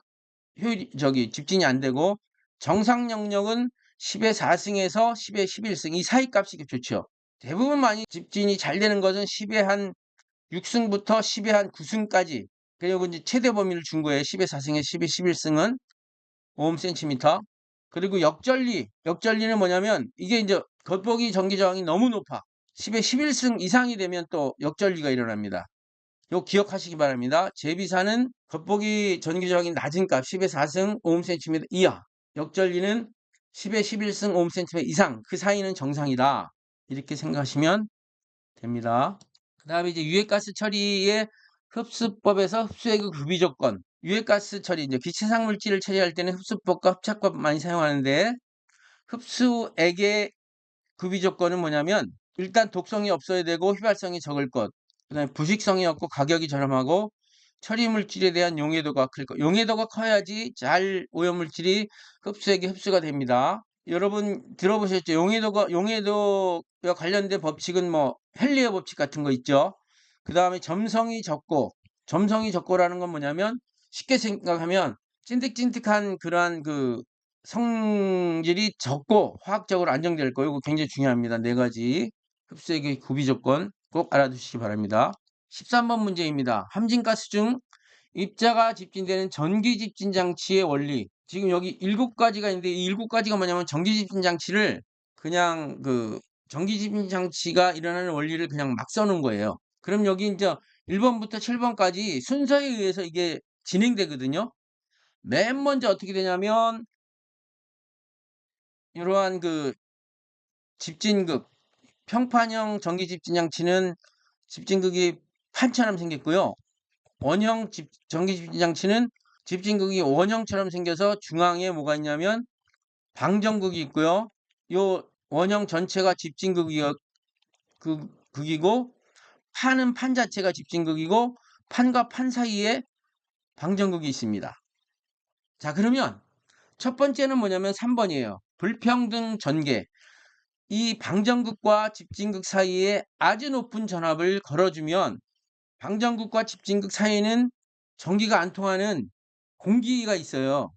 S1: 집진이 안 되고, 정상 영역은 10의 4승에서 10의 11승 이 사이 값이 좋죠. 대부분 많이 집진이 잘 되는 것은 10의 한 6승부터 10의 한 9승까지. 그리고 이제 최대 범위를 준 거예요. 10의 4승에 10의 11승은 오hm 센티미터. 그리고 역전리는 뭐냐면 이게 이제 겉보기 전기 저항이 너무 높아. 10의 11승 이상이 되면 또 역전리가 일어납니다. 요 기억하시기 바랍니다. 제비사는 겉보기 전기 저항이 낮은 값 10의 4승 오hm 센티미터 이하. 역전리는 10의 11승 오hm 센티미터 이상. 그 사이는 정상이다. 이렇게 생각하시면 됩니다. 그 다음에 이제 유해가스 처리의 흡수법에서 흡수액의 구비 조건. 유해가스 처리, 이제 기체상 물질을 처리할 때는 흡수법과 흡착법 많이 사용하는데, 흡수액의 구비 조건은 뭐냐면, 일단 독성이 없어야 되고 휘발성이 적을 것. 그 다음에 부식성이 없고 가격이 저렴하고 처리 물질에 대한 용해도가 클 것. 용해도가 커야지 잘 오염물질이 흡수액에 흡수가 됩니다. 여러분 들어보셨죠? 용해도와 관련된 법칙은 뭐 헨리의 법칙 같은 거 있죠. 그 다음에 점성이 적고라는 건 뭐냐면, 쉽게 생각하면 찐득찐득한 그러한 그 성질이 적고 화학적으로 안정될 거예요. 이거 굉장히 중요합니다. 네 가지 흡수액의 구비 조건 꼭 알아두시기 바랍니다. 13번 문제입니다. 함진가스 중 입자가 집진되는 전기 집진 장치의 원리. 지금 여기 7가지가 있는데 이 7가지가 뭐냐면 전기 집진 장치를 그냥 전기 집진 장치가 일어나는 원리를 그냥 막 써놓은 거예요. 그럼 여기 이제 1번부터 7번까지 순서에 의해서 이게 진행되거든요. 맨 먼저 어떻게 되냐면, 이러한 집진극, 평판형 전기 집진 장치는 집진극이 판처럼 생겼고요. 원형 전기 집진 장치는 집진극이 원형처럼 생겨서 중앙에 뭐가 있냐면 방전극이 있고요. 요 원형 전체가 극이고, 판은 판 자체가 집진극이고, 판과 판 사이에 방전극이 있습니다. 자, 그러면 첫 번째는 뭐냐면 3번이에요. 불평등 전개. 이 방전극과 집진극 사이에 아주 높은 전압을 걸어주면 방전극과 집진극 사이에는 전기가 안 통하는 공기가 있어요.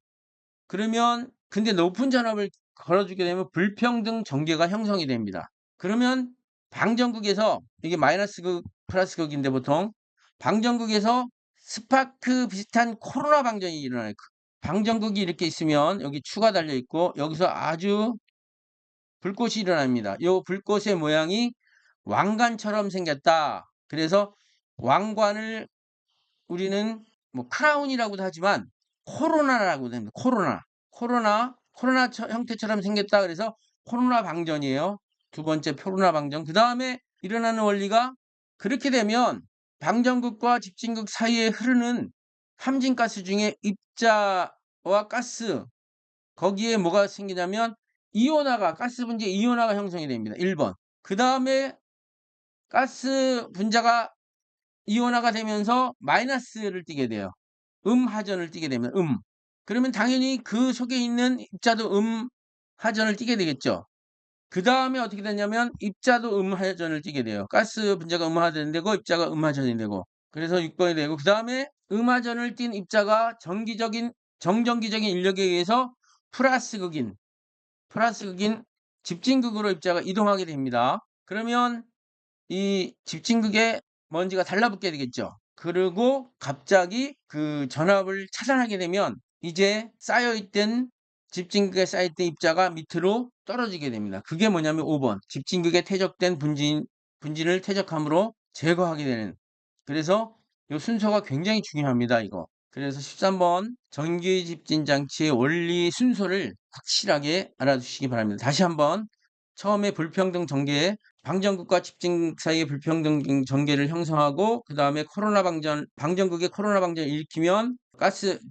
S1: 그러면 근데 높은 전압을 걸어주게 되면 불평등 전개가 형성이 됩니다. 그러면 방전극에서, 이게 마이너스극 플러스극인데, 보통 방전극에서 스파크 비슷한 코로나 방전이 일어나요. 방전극이 이렇게 있으면 여기 추가 달려 있고 여기서 아주 불꽃이 일어납니다. 이 불꽃의 모양이 왕관처럼 생겼다. 그래서 왕관을 우리는 뭐 크라운이라고도 하지만 코로나라고도 합니다. 코로나 형태처럼 생겼다. 그래서 코로나 방전이에요. 두 번째 코로나 방전. 그 다음에 일어나는 원리가 그렇게 되면 방전극과 집진극 사이에 흐르는 함진가스 중에 입자와 가스 거기에 뭐가 생기냐면 이온화가 가스 분자 이온화가 형성이 됩니다. 1번. 그 다음에 가스 분자가 이온화가 되면서 마이너스를 띠게 돼요. 하전을 띠게 되면 그러면 당연히 그 속에 있는 입자도 하전을 띠게 되겠죠. 그 다음에 어떻게 되냐면 입자도 하전을 띠게 돼요. 가스 분자가 하전이 되고 입자가 하전이 되고 그래서 6번이 되고 그 다음에 하전을 띤 입자가 정전기적인 인력에 의해서 플러스극인 집진극으로 입자가 이동하게 됩니다. 그러면 이 집진극에 먼지가 달라붙게 되겠죠. 그리고 갑자기 그 전압을 차단하게 되면 이제 쌓여있던 집진극에 쌓여있던 입자가 밑으로 떨어지게 됩니다. 그게 뭐냐면 5번 집진극에 퇴적된 분진을 퇴적함으로 제거하게 되는 그래서 이 순서가 굉장히 중요합니다. 이거 그래서 13번 전기집진장치의 원리 순서를 확실하게 알아두시기 바랍니다. 다시 한번 처음에 불평등 전개 방전극과 집진극 사이의 불평등 전개를 형성하고 그 다음에 방전극의 코로나 방전을 일으키면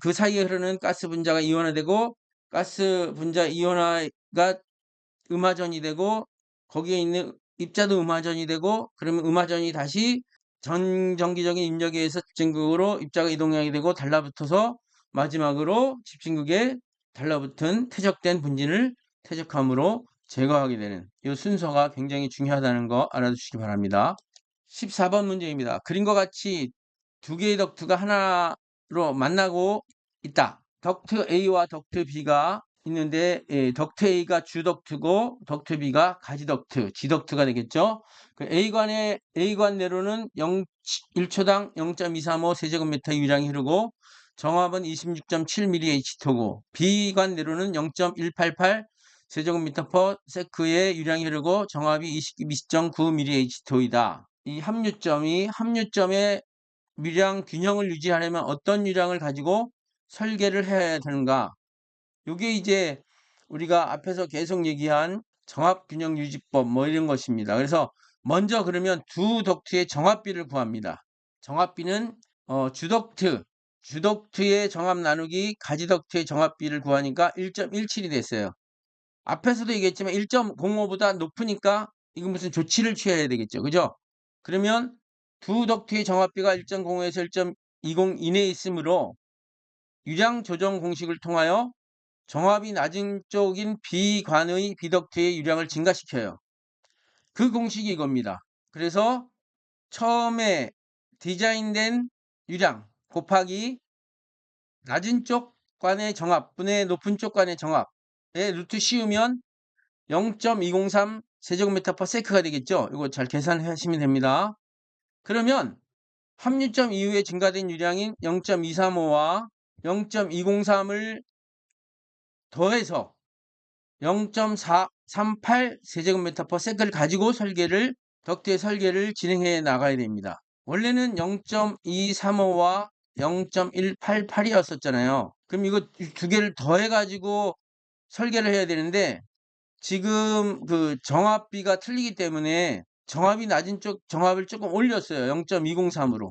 S1: 그 사이에 흐르는 가스 분자가 이온화되고 가스 분자 이온화가 음화전이 되고 거기에 있는 입자도 음화전이 되고 그러면 음화전이 다시 전정기적인 인력에 의해서 집진극으로 입자가 이동하게 되고 달라붙어서 마지막으로 집진극에 달라붙은 퇴적된 분진을 퇴적함으로 제거하게 되는 이 순서가 굉장히 중요하다는 거 알아두시기 바랍니다. 14번 문제입니다. 그림과 같이 두 개의 덕트가 하나로 만나고 있다. 덕트 A와 덕트 B가 있는데 덕트 A가 주덕트고 덕트 B가 가지덕트, 지덕트가 되겠죠. 그 A관 내로는 1초당 0.235 세제곱미터 유량이 흐르고 정압은 26.7mH/고 B관 내로는 0.188 세제곱미터 퍼 세크의 유량이 흐르고 정압이 20.9mH/이다. 이 함유점의 유량 균형을 유지하려면 어떤 유량을 가지고 설계를 해야 되는가? 이게 이제 우리가 앞에서 계속 얘기한 정압균형 유지법 뭐 이런 것입니다. 그래서 먼저 그러면 두 덕트의 정압비를 구합니다. 정압비는 주덕트의 정압 나누기 가지덕트의 정압비를 구하니까 1.17이 됐어요. 앞에서도 얘기했지만 1.05보다 높으니까 이거 무슨 조치를 취해야 되겠죠. 그죠? 그러면 두 덕트의 정압비가 1.05에서 1.20 이내에 있으므로 유량 조정 공식을 통하여 정압이 낮은 쪽인 B관의 B덕트의 유량을 증가시켜요. 그 공식이 이겁니다. 그래서 처음에 디자인된 유량 곱하기 낮은 쪽 관의 정압 분의 높은 쪽 관의 정압에 루트 씌우면 0.203 세제곱미터 퍼 세크가 되겠죠. 이거 잘 계산하시면 됩니다. 그러면 함유점 이후에 증가된 유량인 0.235와 0.203을 더해서 0.438 세제곱미터 퍼 세크를 가지고 덕트의 설계를 진행해 나가야 됩니다. 원래는 0.235와 0.188이었었잖아요. 그럼 이거 두 개를 더해 가지고 설계를 해야 되는데 지금 그 정압비가 틀리기 때문에 정압이 낮은 쪽 정압을 조금 올렸어요. 0.203으로.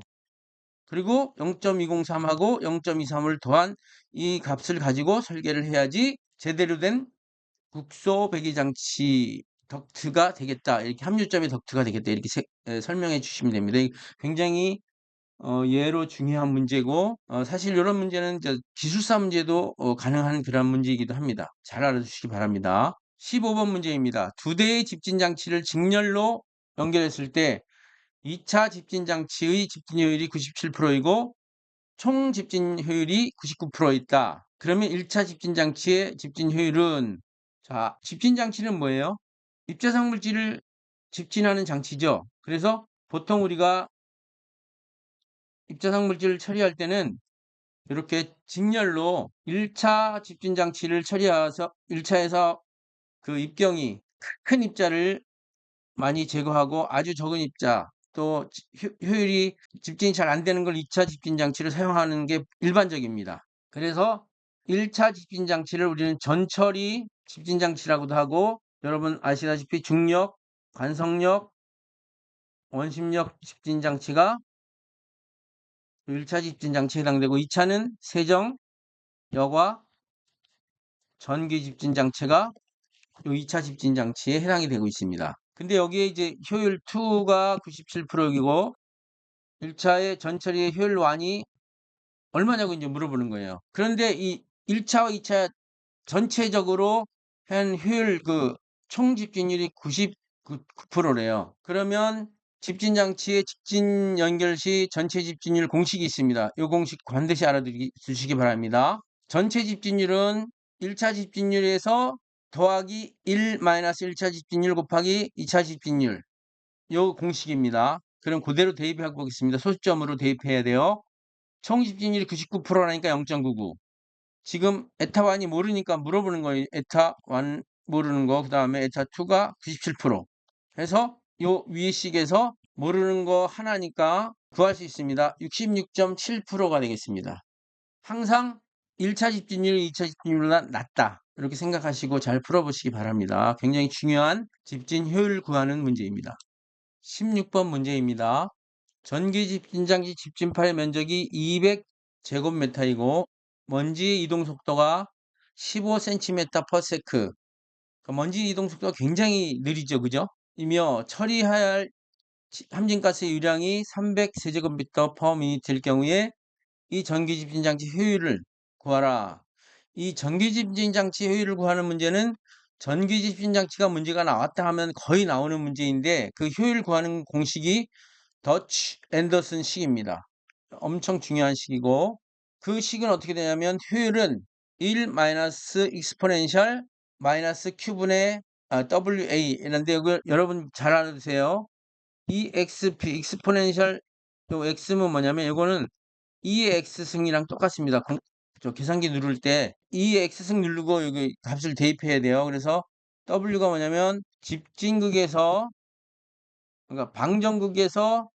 S1: 그리고 0.203하고 0.23을 더한 이 값을 가지고 설계를 해야지 제대로 된 국소 배기장치 덕트가 되겠다. 이렇게 함유점의 덕트가 되겠다. 이렇게 설명해 주시면 됩니다. 굉장히 예로 중요한 문제고 사실 이런 문제는 기술사 문제도 가능한 그런 문제이기도 합니다. 잘 알아두시기 바랍니다. 15번 문제입니다. 두 대의 집진장치를 직렬로 연결했을 때 2차 집진장치의 집진효율이 97%이고 총 집진효율이 99% 있다. 그러면 1차 집진장치의 집진효율은 자, 집진장치는 뭐예요? 입자성물질을 집진하는 장치죠. 그래서 보통 우리가 입자성 물질을 처리할 때는 이렇게 직렬로 1차 집진 장치를 처리해서 1차에서 그 입경이 큰 입자를 많이 제거하고 아주 적은 입자 또 효율이 집진이 잘 안 되는 걸 2차 집진 장치를 사용하는 게 일반적입니다. 그래서 1차 집진 장치를 우리는 전처리 집진 장치라고도 하고 여러분 아시다시피 중력, 관성력, 원심력 집진 장치가 1차 집진 장치에 해당되고 2차는 세정, 여과, 전기 집진 장치가 요 2차 집진 장치에 해당이 되고 있습니다. 근데 여기에 이제 효율 2가 97%이고 1차의 전처리의 효율 1이 얼마냐고 이제 물어보는 거예요. 그런데 이 1차와 2차 전체적으로 한 효율 그 총 집진율이 99%래요. 그러면 집진 장치의 집진 연결 시 전체 집진율 공식이 있습니다. 이 공식 반드시 알아두시기 바랍니다. 전체 집진율은 1차 집진율에서 더하기 1-1차 집진율 곱하기 2차 집진율 요 공식입니다. 그럼 그대로 대입해 보겠습니다. 소수점으로 대입해야 돼요. 총 집진율이 99%라니까 0.99. 지금 에타1이 모르니까 물어보는 거예요. 에타1 모르는 거, 그 다음에 에타2가 97%. 해서 요 위에 식에서 모르는 거 하나니까 구할 수 있습니다. 66.7%가 되겠습니다. 항상 1차 집진율이 2차 집진율보다 낮다. 이렇게 생각하시고 잘 풀어보시기 바랍니다. 굉장히 중요한 집진 효율 구하는 문제입니다. 16번 문제입니다. 전기 집진장치 집진파의 면적이 200제곱미터이고 먼지 이동 속도가 15cm/s. 먼지 이동 속도가 굉장히 느리죠. 그죠? 이며 처리해야 할 함진가스 유량이 300세제곱미터/min일 경우에 이 전기 집진장치 효율을 구하라. 이 전기 집진장치 효율을 구하는 문제는 전기 집진장치가 문제가 나왔다 하면 거의 나오는 문제인데 그 효율 구하는 공식이 더치 앤더슨 식입니다. 엄청 중요한 식이고 그 식은 어떻게 되냐면 효율은 1 마이너스 익스포넨셜 마이너스 Q분의 WA 이런데 여러분 잘 알아두세요. EXP 익스포넨셜 요 X는 뭐냐면 이거는 2의 X승이랑 똑같습니다. 저 계산기 누를 때 2의 X승 누르고 여기 값을 대입해야 돼요. 그래서 W가 뭐냐면 집진극에서 그러니까 방정극에서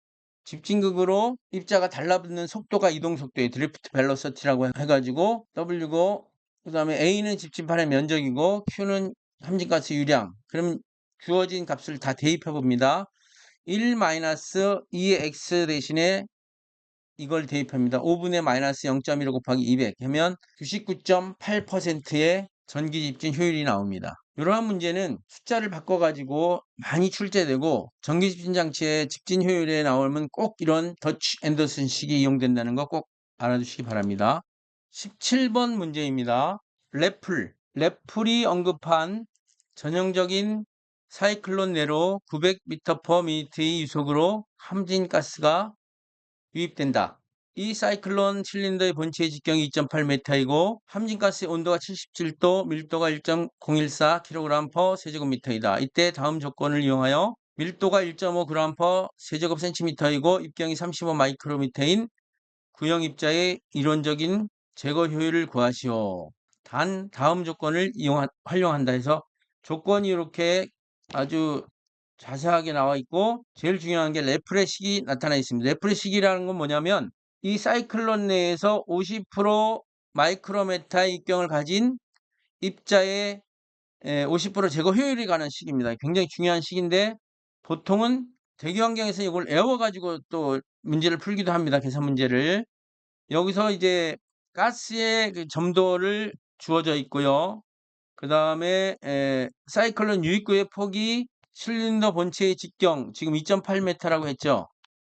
S1: 집진극으로 입자가 달라붙는 속도가 이동 속도에 드리프트 벨로시티라고 해가지고 W고 그 다음에 A는 집진판의 면적이고 Q는 함진가스 유량. 그럼 주어진 값을 다 대입해 봅니다. 1-2의 X 대신에 이걸 대입합니다. 5분의 마이너스 0.15 곱하기 200 하면 99.8%의 전기 집진 효율이 나옵니다. 이러한 문제는 숫자를 바꿔가지고 많이 출제되고 전기 집진 장치의 집진 효율에 나오면 꼭 이런 더치 앤더슨 식이 이용된다는 거 꼭 알아두시기 바랍니다. 17번 문제입니다. 래플이 언급한 전형적인 사이클론 내로 900m/min의 유속으로 함진가스가 유입된다. 이 사이클론 실린더의 본체의 직경이 2.8m이고 함진가스의 온도가 77도, 밀도가 1.014kg/세제곱미터이다. 이때 다음 조건을 이용하여 밀도가 1.5g/세제곱센티미터이고 입경이 35 마이크로미터인 구형 입자의 이론적인 제거 효율을 구하시오. 단 다음 조건을 활용한다 해서 조건이 이렇게 아주 자세하게 나와 있고 제일 중요한 게 레프레식이 나타나 있습니다. 레프레식이라는 건 뭐냐면 이 사이클론 내에서 50% 마이크로메타의 입경을 가진 입자의 50% 제거 효율이 가는 식입니다. 굉장히 중요한 식인데 보통은 대기 환경에서 이걸 외워가지고 또 문제를 풀기도 합니다. 계산 문제를. 여기서 이제 가스의 그 점도를 주어져 있고요. 그 다음에 사이클론 유입구의 폭이 실린더 본체의 직경 지금 2.8m라고 했죠.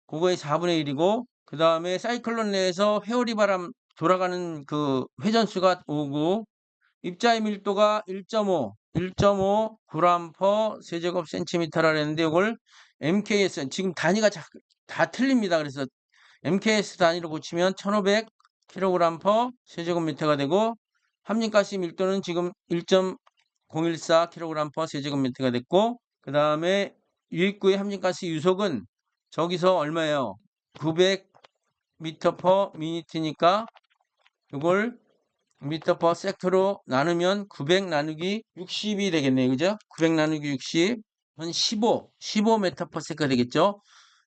S1: 그거의 4분의 1이고 그 다음에 사이클론 내에서 회오리 바람 돌아가는 그 회전수가 5고 입자의 밀도가 1.5 g/세제곱센티미터라 했는데 이걸 MKS 지금 단위가 다 틀립니다. 그래서 MKS 단위로 고치면 1500kg/세제곱미터가 되고 함진가스 밀도는 지금 1.014kg/세제곱미터가 됐고 그 다음에 유입구의 함진가스 유속은 저기서 얼마예요? 900m/min니까 이걸 미터 퍼 섹터로 나누면 900 나누기 60이 되겠네요. 그죠? 900 나누기 60, 한 15 메타 퍼 섹터가 되겠죠?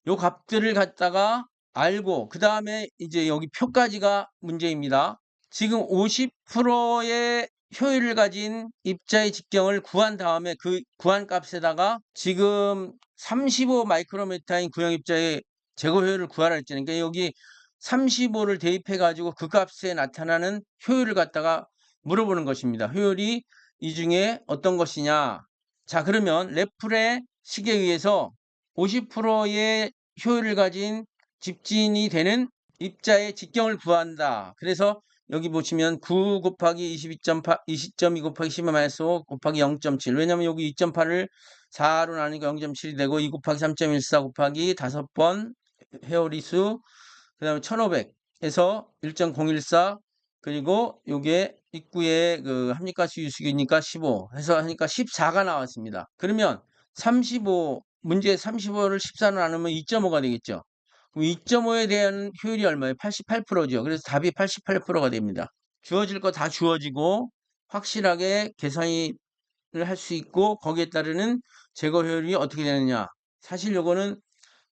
S1: 요 값들을 갖다가 알고, 그 다음에 이제 여기 표까지가 문제입니다. 지금 50%의 효율을 가진 입자의 직경을 구한 다음에 그 구한 값에다가 지금 35 마이크로미터인 구형 입자의 제거 효율을 구하라 했잖아요. 그러니까 여기 35를 대입해 가지고 그 값에 나타나는 효율을 갖다가 물어보는 것입니다. 효율이 이 중에 어떤 것이냐. 자, 그러면 레플의 식에 의해서 50%의 효율을 가진 집진이 되는 입자의 직경을 구한다. 그래서 여기 보시면 9 곱하기 22.8, 20.2 곱하기 10-5 곱하기 0.7. 왜냐면 여기 2.8을 4로 나누니까 0.7이 되고 2 곱하기 3.14 곱하기 5번 회오리수, 그 다음에 1500에서 1.014, 그리고 요게 입구에 그 합립가스 유수기니까 15 해서 하니까 14가 나왔습니다. 그러면 35, 문제 35를 14로 나누면 2.5가 되겠죠. 그럼 2.5에 대한 효율이 얼마예요? 88%죠. 그래서 답이 88%가 됩니다. 주어질 거 다 주어지고 확실하게 계산을 할 수 있고 거기에 따르는 제거 효율이 어떻게 되느냐. 사실 요거는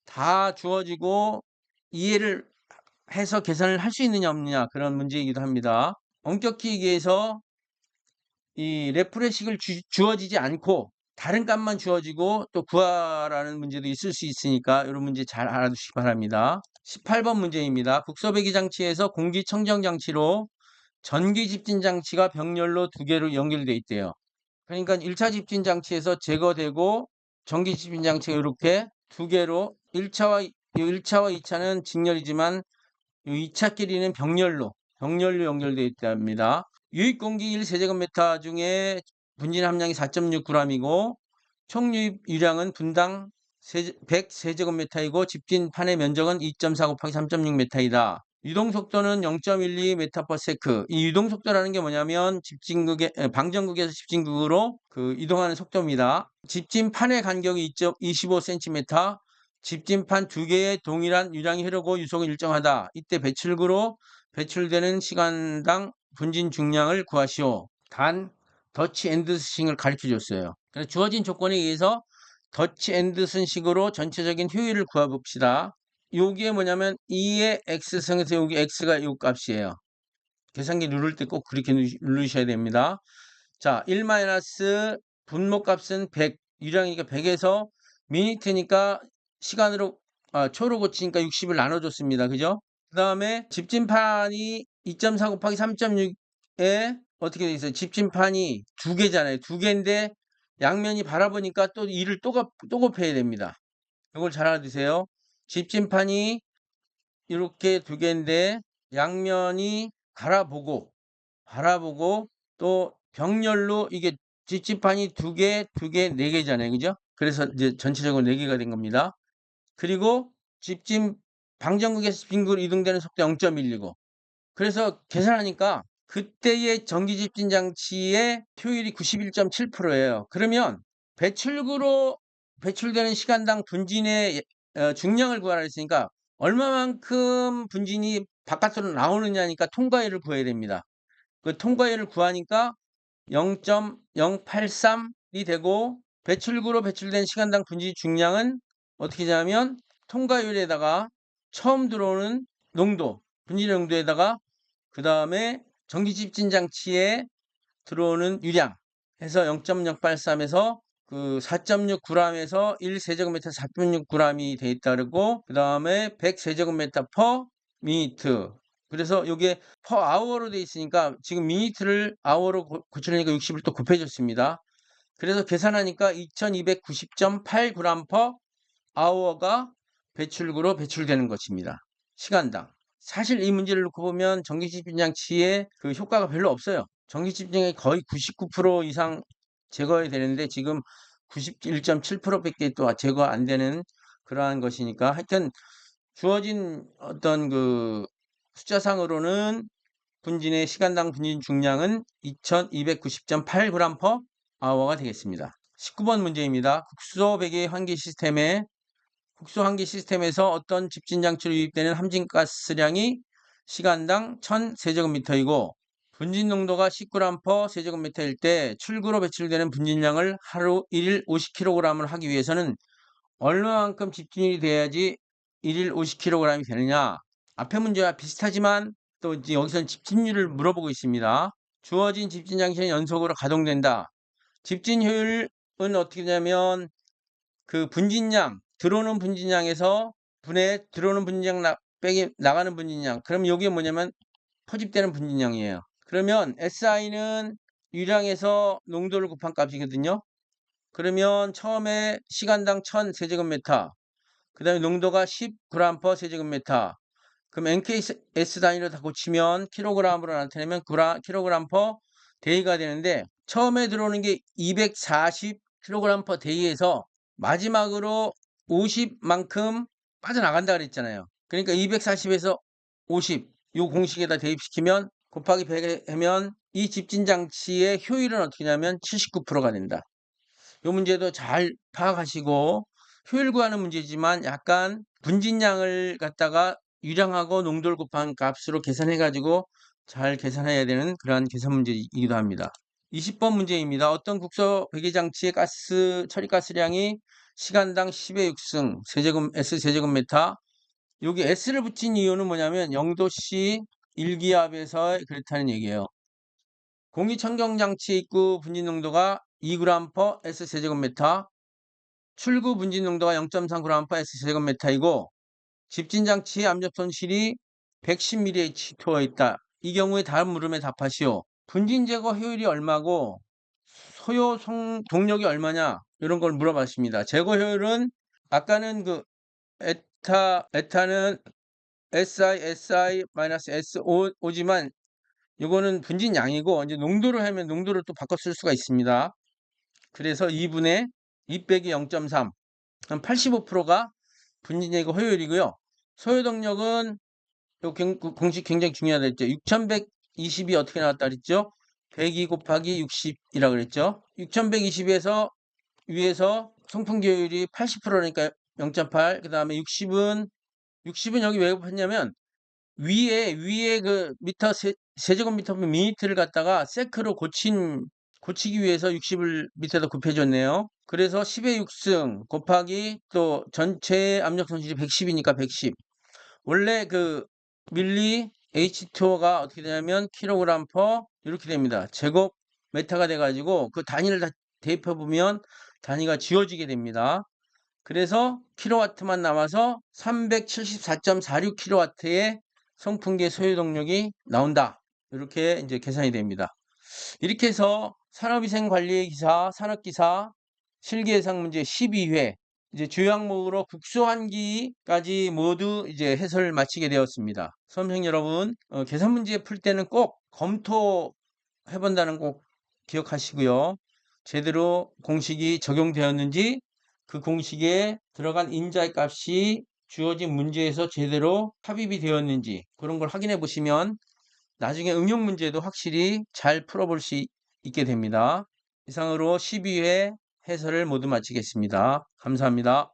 S1: 다 주어지고 이해를 해서 계산을 할 수 있느냐 없느냐 그런 문제이기도 합니다. 엄격히 얘기해서 이 레프레식을 주어지지 않고 다른 값만 주어지고 또 구하라는 문제도 있을 수 있으니까 이런 문제 잘 알아두시기 바랍니다. 18번 문제입니다. 국소배기 장치에서 공기청정 장치로 전기 집진 장치가 병렬로 2개로 연결되어 있대요. 그러니까 1차 집진 장치에서 제거되고 전기 집진 장치가 이렇게 2개로 1차와 2차는 직렬이지만 이 2차끼리는 병렬로 연결되어 있답니다. 유입 공기 1세제곱미터 중에 분진 함량이 4.6g이고 총 유입 유량은 분당 100세제곱미터이고 집진판의 면적은 2.4 곱하기 3.6m이다. 유동 속도는 0.12m/s. 이 유동 속도라는 게 뭐냐면 방전극에서 집진극으로 그 이동하는 속도입니다. 집진판의 간격이 25cm, 집진판 2개의 동일한 유량이 흐르고 유속은 일정하다. 이때 배출구로 배출되는 시간당 분진 중량을 구하시오. 단 더치 앤더슨식을 가르쳐 줬어요. 그래서 주어진 조건에 의해서 더치 앤더슨식으로 전체적인 효율을 구해봅시다. 여기에 뭐냐면 2의 x승에서 여기 x가 이 값이에요. 계산기 누를 때 꼭 그렇게 누르셔야 됩니다. 자, 1 분모값은 100, 유량이니까 100에서 미니트니까 시간으로 초로 고치니까 60을 나눠줬습니다. 그죠? 그 다음에 집진판이 2.4 곱하기 3.6에 어떻게 돼 있어요? 집진판이 2개잖아요. 2개인데 양면이 바라보니까 또 2를 또 곱해야 됩니다. 이걸 잘 알아두세요. 집진판이 이렇게 2개인데 양면이 바라보고 또 병렬로 이게 집집판이 2개, 2개, 4개잖아요. 그죠? 그래서 이제 전체적으로 4개가 된 겁니다. 그리고 방전극에서 집진극으로 이동되는 속도 0.1이고 그래서 계산하니까 그때의 전기 집진 장치의 효율이 91.7%예요. 그러면 배출구로 배출되는 시간당 분진의 중량을 구하라 했으니까 얼마만큼 분진이 바깥으로 나오느냐니까 통과율을 구해야 됩니다. 그 통과율을 구하니까 0.083이 되고 배출구로 배출된 시간당 분진 중량은 어떻게 하냐면 통과율에다가 처음 들어오는 농도, 분진 농도에다가 그 다음에 전기 집진 장치에 들어오는 유량 해서 0.083에서 그 4.6g에서 1세제곱미터 4.6g이 돼 있다고 그 다음에 100세제곱미터 per minute. 그래서 이게 per hour로 돼 있으니까 지금 미니트를 hour로 고치려니까 60을 또 곱해줬습니다. 그래서 계산하니까 2290.8g per hour가 배출구로 배출되는 것입니다. 시간당. 사실 이 문제를 놓고 보면 전기집진 장치의 그 효과가 별로 없어요. 전기집진이 거의 99% 이상 제거해야 되는데 지금 91.7%밖에 또 제거 안 되는 그러한 것이니까 하여튼 주어진 어떤 그 숫자상으로는 분진의 시간당 분진 중량은 2290.8g per hour가 되겠습니다. 19번 문제입니다. 국소 배기 환기 시스템에서 어떤 집진 장치로 유입되는 함진가스량이 시간당 1000세제곱미터이고 분진 농도가 10g/s 세제곱미터일 때 출구로 배출되는 분진량을 하루 1일 50kg을 하기 위해서는 얼마만큼 집진율이 돼야지 1일 50kg이 되느냐. 앞에 문제와 비슷하지만 또 이제 여기서는 집진율을 물어보고 있습니다. 주어진 집진 장치는 연속으로 가동된다. 집진 효율은 어떻게 되냐면 그 분진량, 들어오는 분진량에서 분해 들어오는 분진량 빼기 나가는 분진량. 그럼 여기에 뭐냐면 포집되는 분진량이에요. 그러면 SI는 유량에서 농도를 곱한 값이거든요. 그러면 처음에 시간당 1000세제곱미터, 그 다음에 농도가 10g/s 세제곱미터. 그럼 NKS 단위로 다 고치면 킬로그램으로 나타내면 kg/day가 되는데 처음에 들어오는 게 240kg/day에서 마지막으로 50만큼 빠져나간다 그랬잖아요. 그러니까 240에서 50, 요 공식에다 대입시키면 곱하기 100 하면 이 집진 장치의 효율은 어떻게 하냐면 79%가 된다. 요 문제도 잘 파악하시고 효율 구하는 문제지만 약간 분진량을 갖다가 유량하고 농도를 곱한 값으로 계산해 가지고 잘 계산해야 되는 그러한 계산 문제이기도 합니다. 20번 문제입니다. 어떤 국소 배기장치의 처리가스량이 시간당 10의 6승 S제곱미터. 여기 S를 붙인 이유는 뭐냐면 0도씨 1기압에서 그렇다는 얘기예요. 공기청정장치 입구 분진 농도가 2g/s 세제곱미터, 출구 분진 농도가 0.3g/s 세제곱미터이고 집진장치 압력 손실이 110mH2어 있다. 이 경우에 다음 물음에 답하시오. 분진 제거 효율이 얼마고 소요 동력이 얼마냐 이런 걸 물어봤습니다. 제거 효율은 아까는 그 에타는 SI-SO지만 이거는 분진량이고 이제 농도를 하면 농도를 또 바꿔 쓸 수가 있습니다. 그래서 2분의 2 빼기 0.3, 한 85%가 분진제거 효율이고요. 소요동력은 요 공식 굉장히 중요하다 했죠. 6120이 어떻게 나왔다 그랬죠? 102 곱하기 60이라 그랬죠. 6120에서 위에서 송풍기 효율이 80%니까 0.8, 그 다음에 60은 여기 왜 곱했냐면 위에 그 세제곱미터 미니트를 갖다가 세크로 고치기 위해서 60을 밑에다 곱해줬네요. 그래서 10의 6승 곱하기 또 전체 압력 손실이 110이니까 110. 원래 그 밀리 H2O가 어떻게 되냐면 킬로그램 퍼 이렇게 됩니다. 제곱 메타가 돼가지고 그 단위를 다 대입해 보면 단위가 지워지게 됩니다. 그래서 킬로와트만 남아서 374.46kW의 송풍기의 소요동력이 나온다. 이렇게 이제 계산이 됩니다. 이렇게 해서 산업위생관리기사, 산업기사 실기예상 문제 12회 이제 주요 항목으로 국소환기까지 모두 이제 해설을 마치게 되었습니다. 수험생 여러분, 계산 문제 풀 때는 꼭 검토해 본다는 꼭 기억하시고요. 제대로 공식이 적용되었는지 그 공식에 들어간 인자의 값이 주어진 문제에서 제대로 합입이 되었는지 그런 걸 확인해 보시면 나중에 응용 문제도 확실히 잘 풀어볼 수 있게 됩니다. 이상으로 12회 해설을 모두 마치겠습니다. 감사합니다.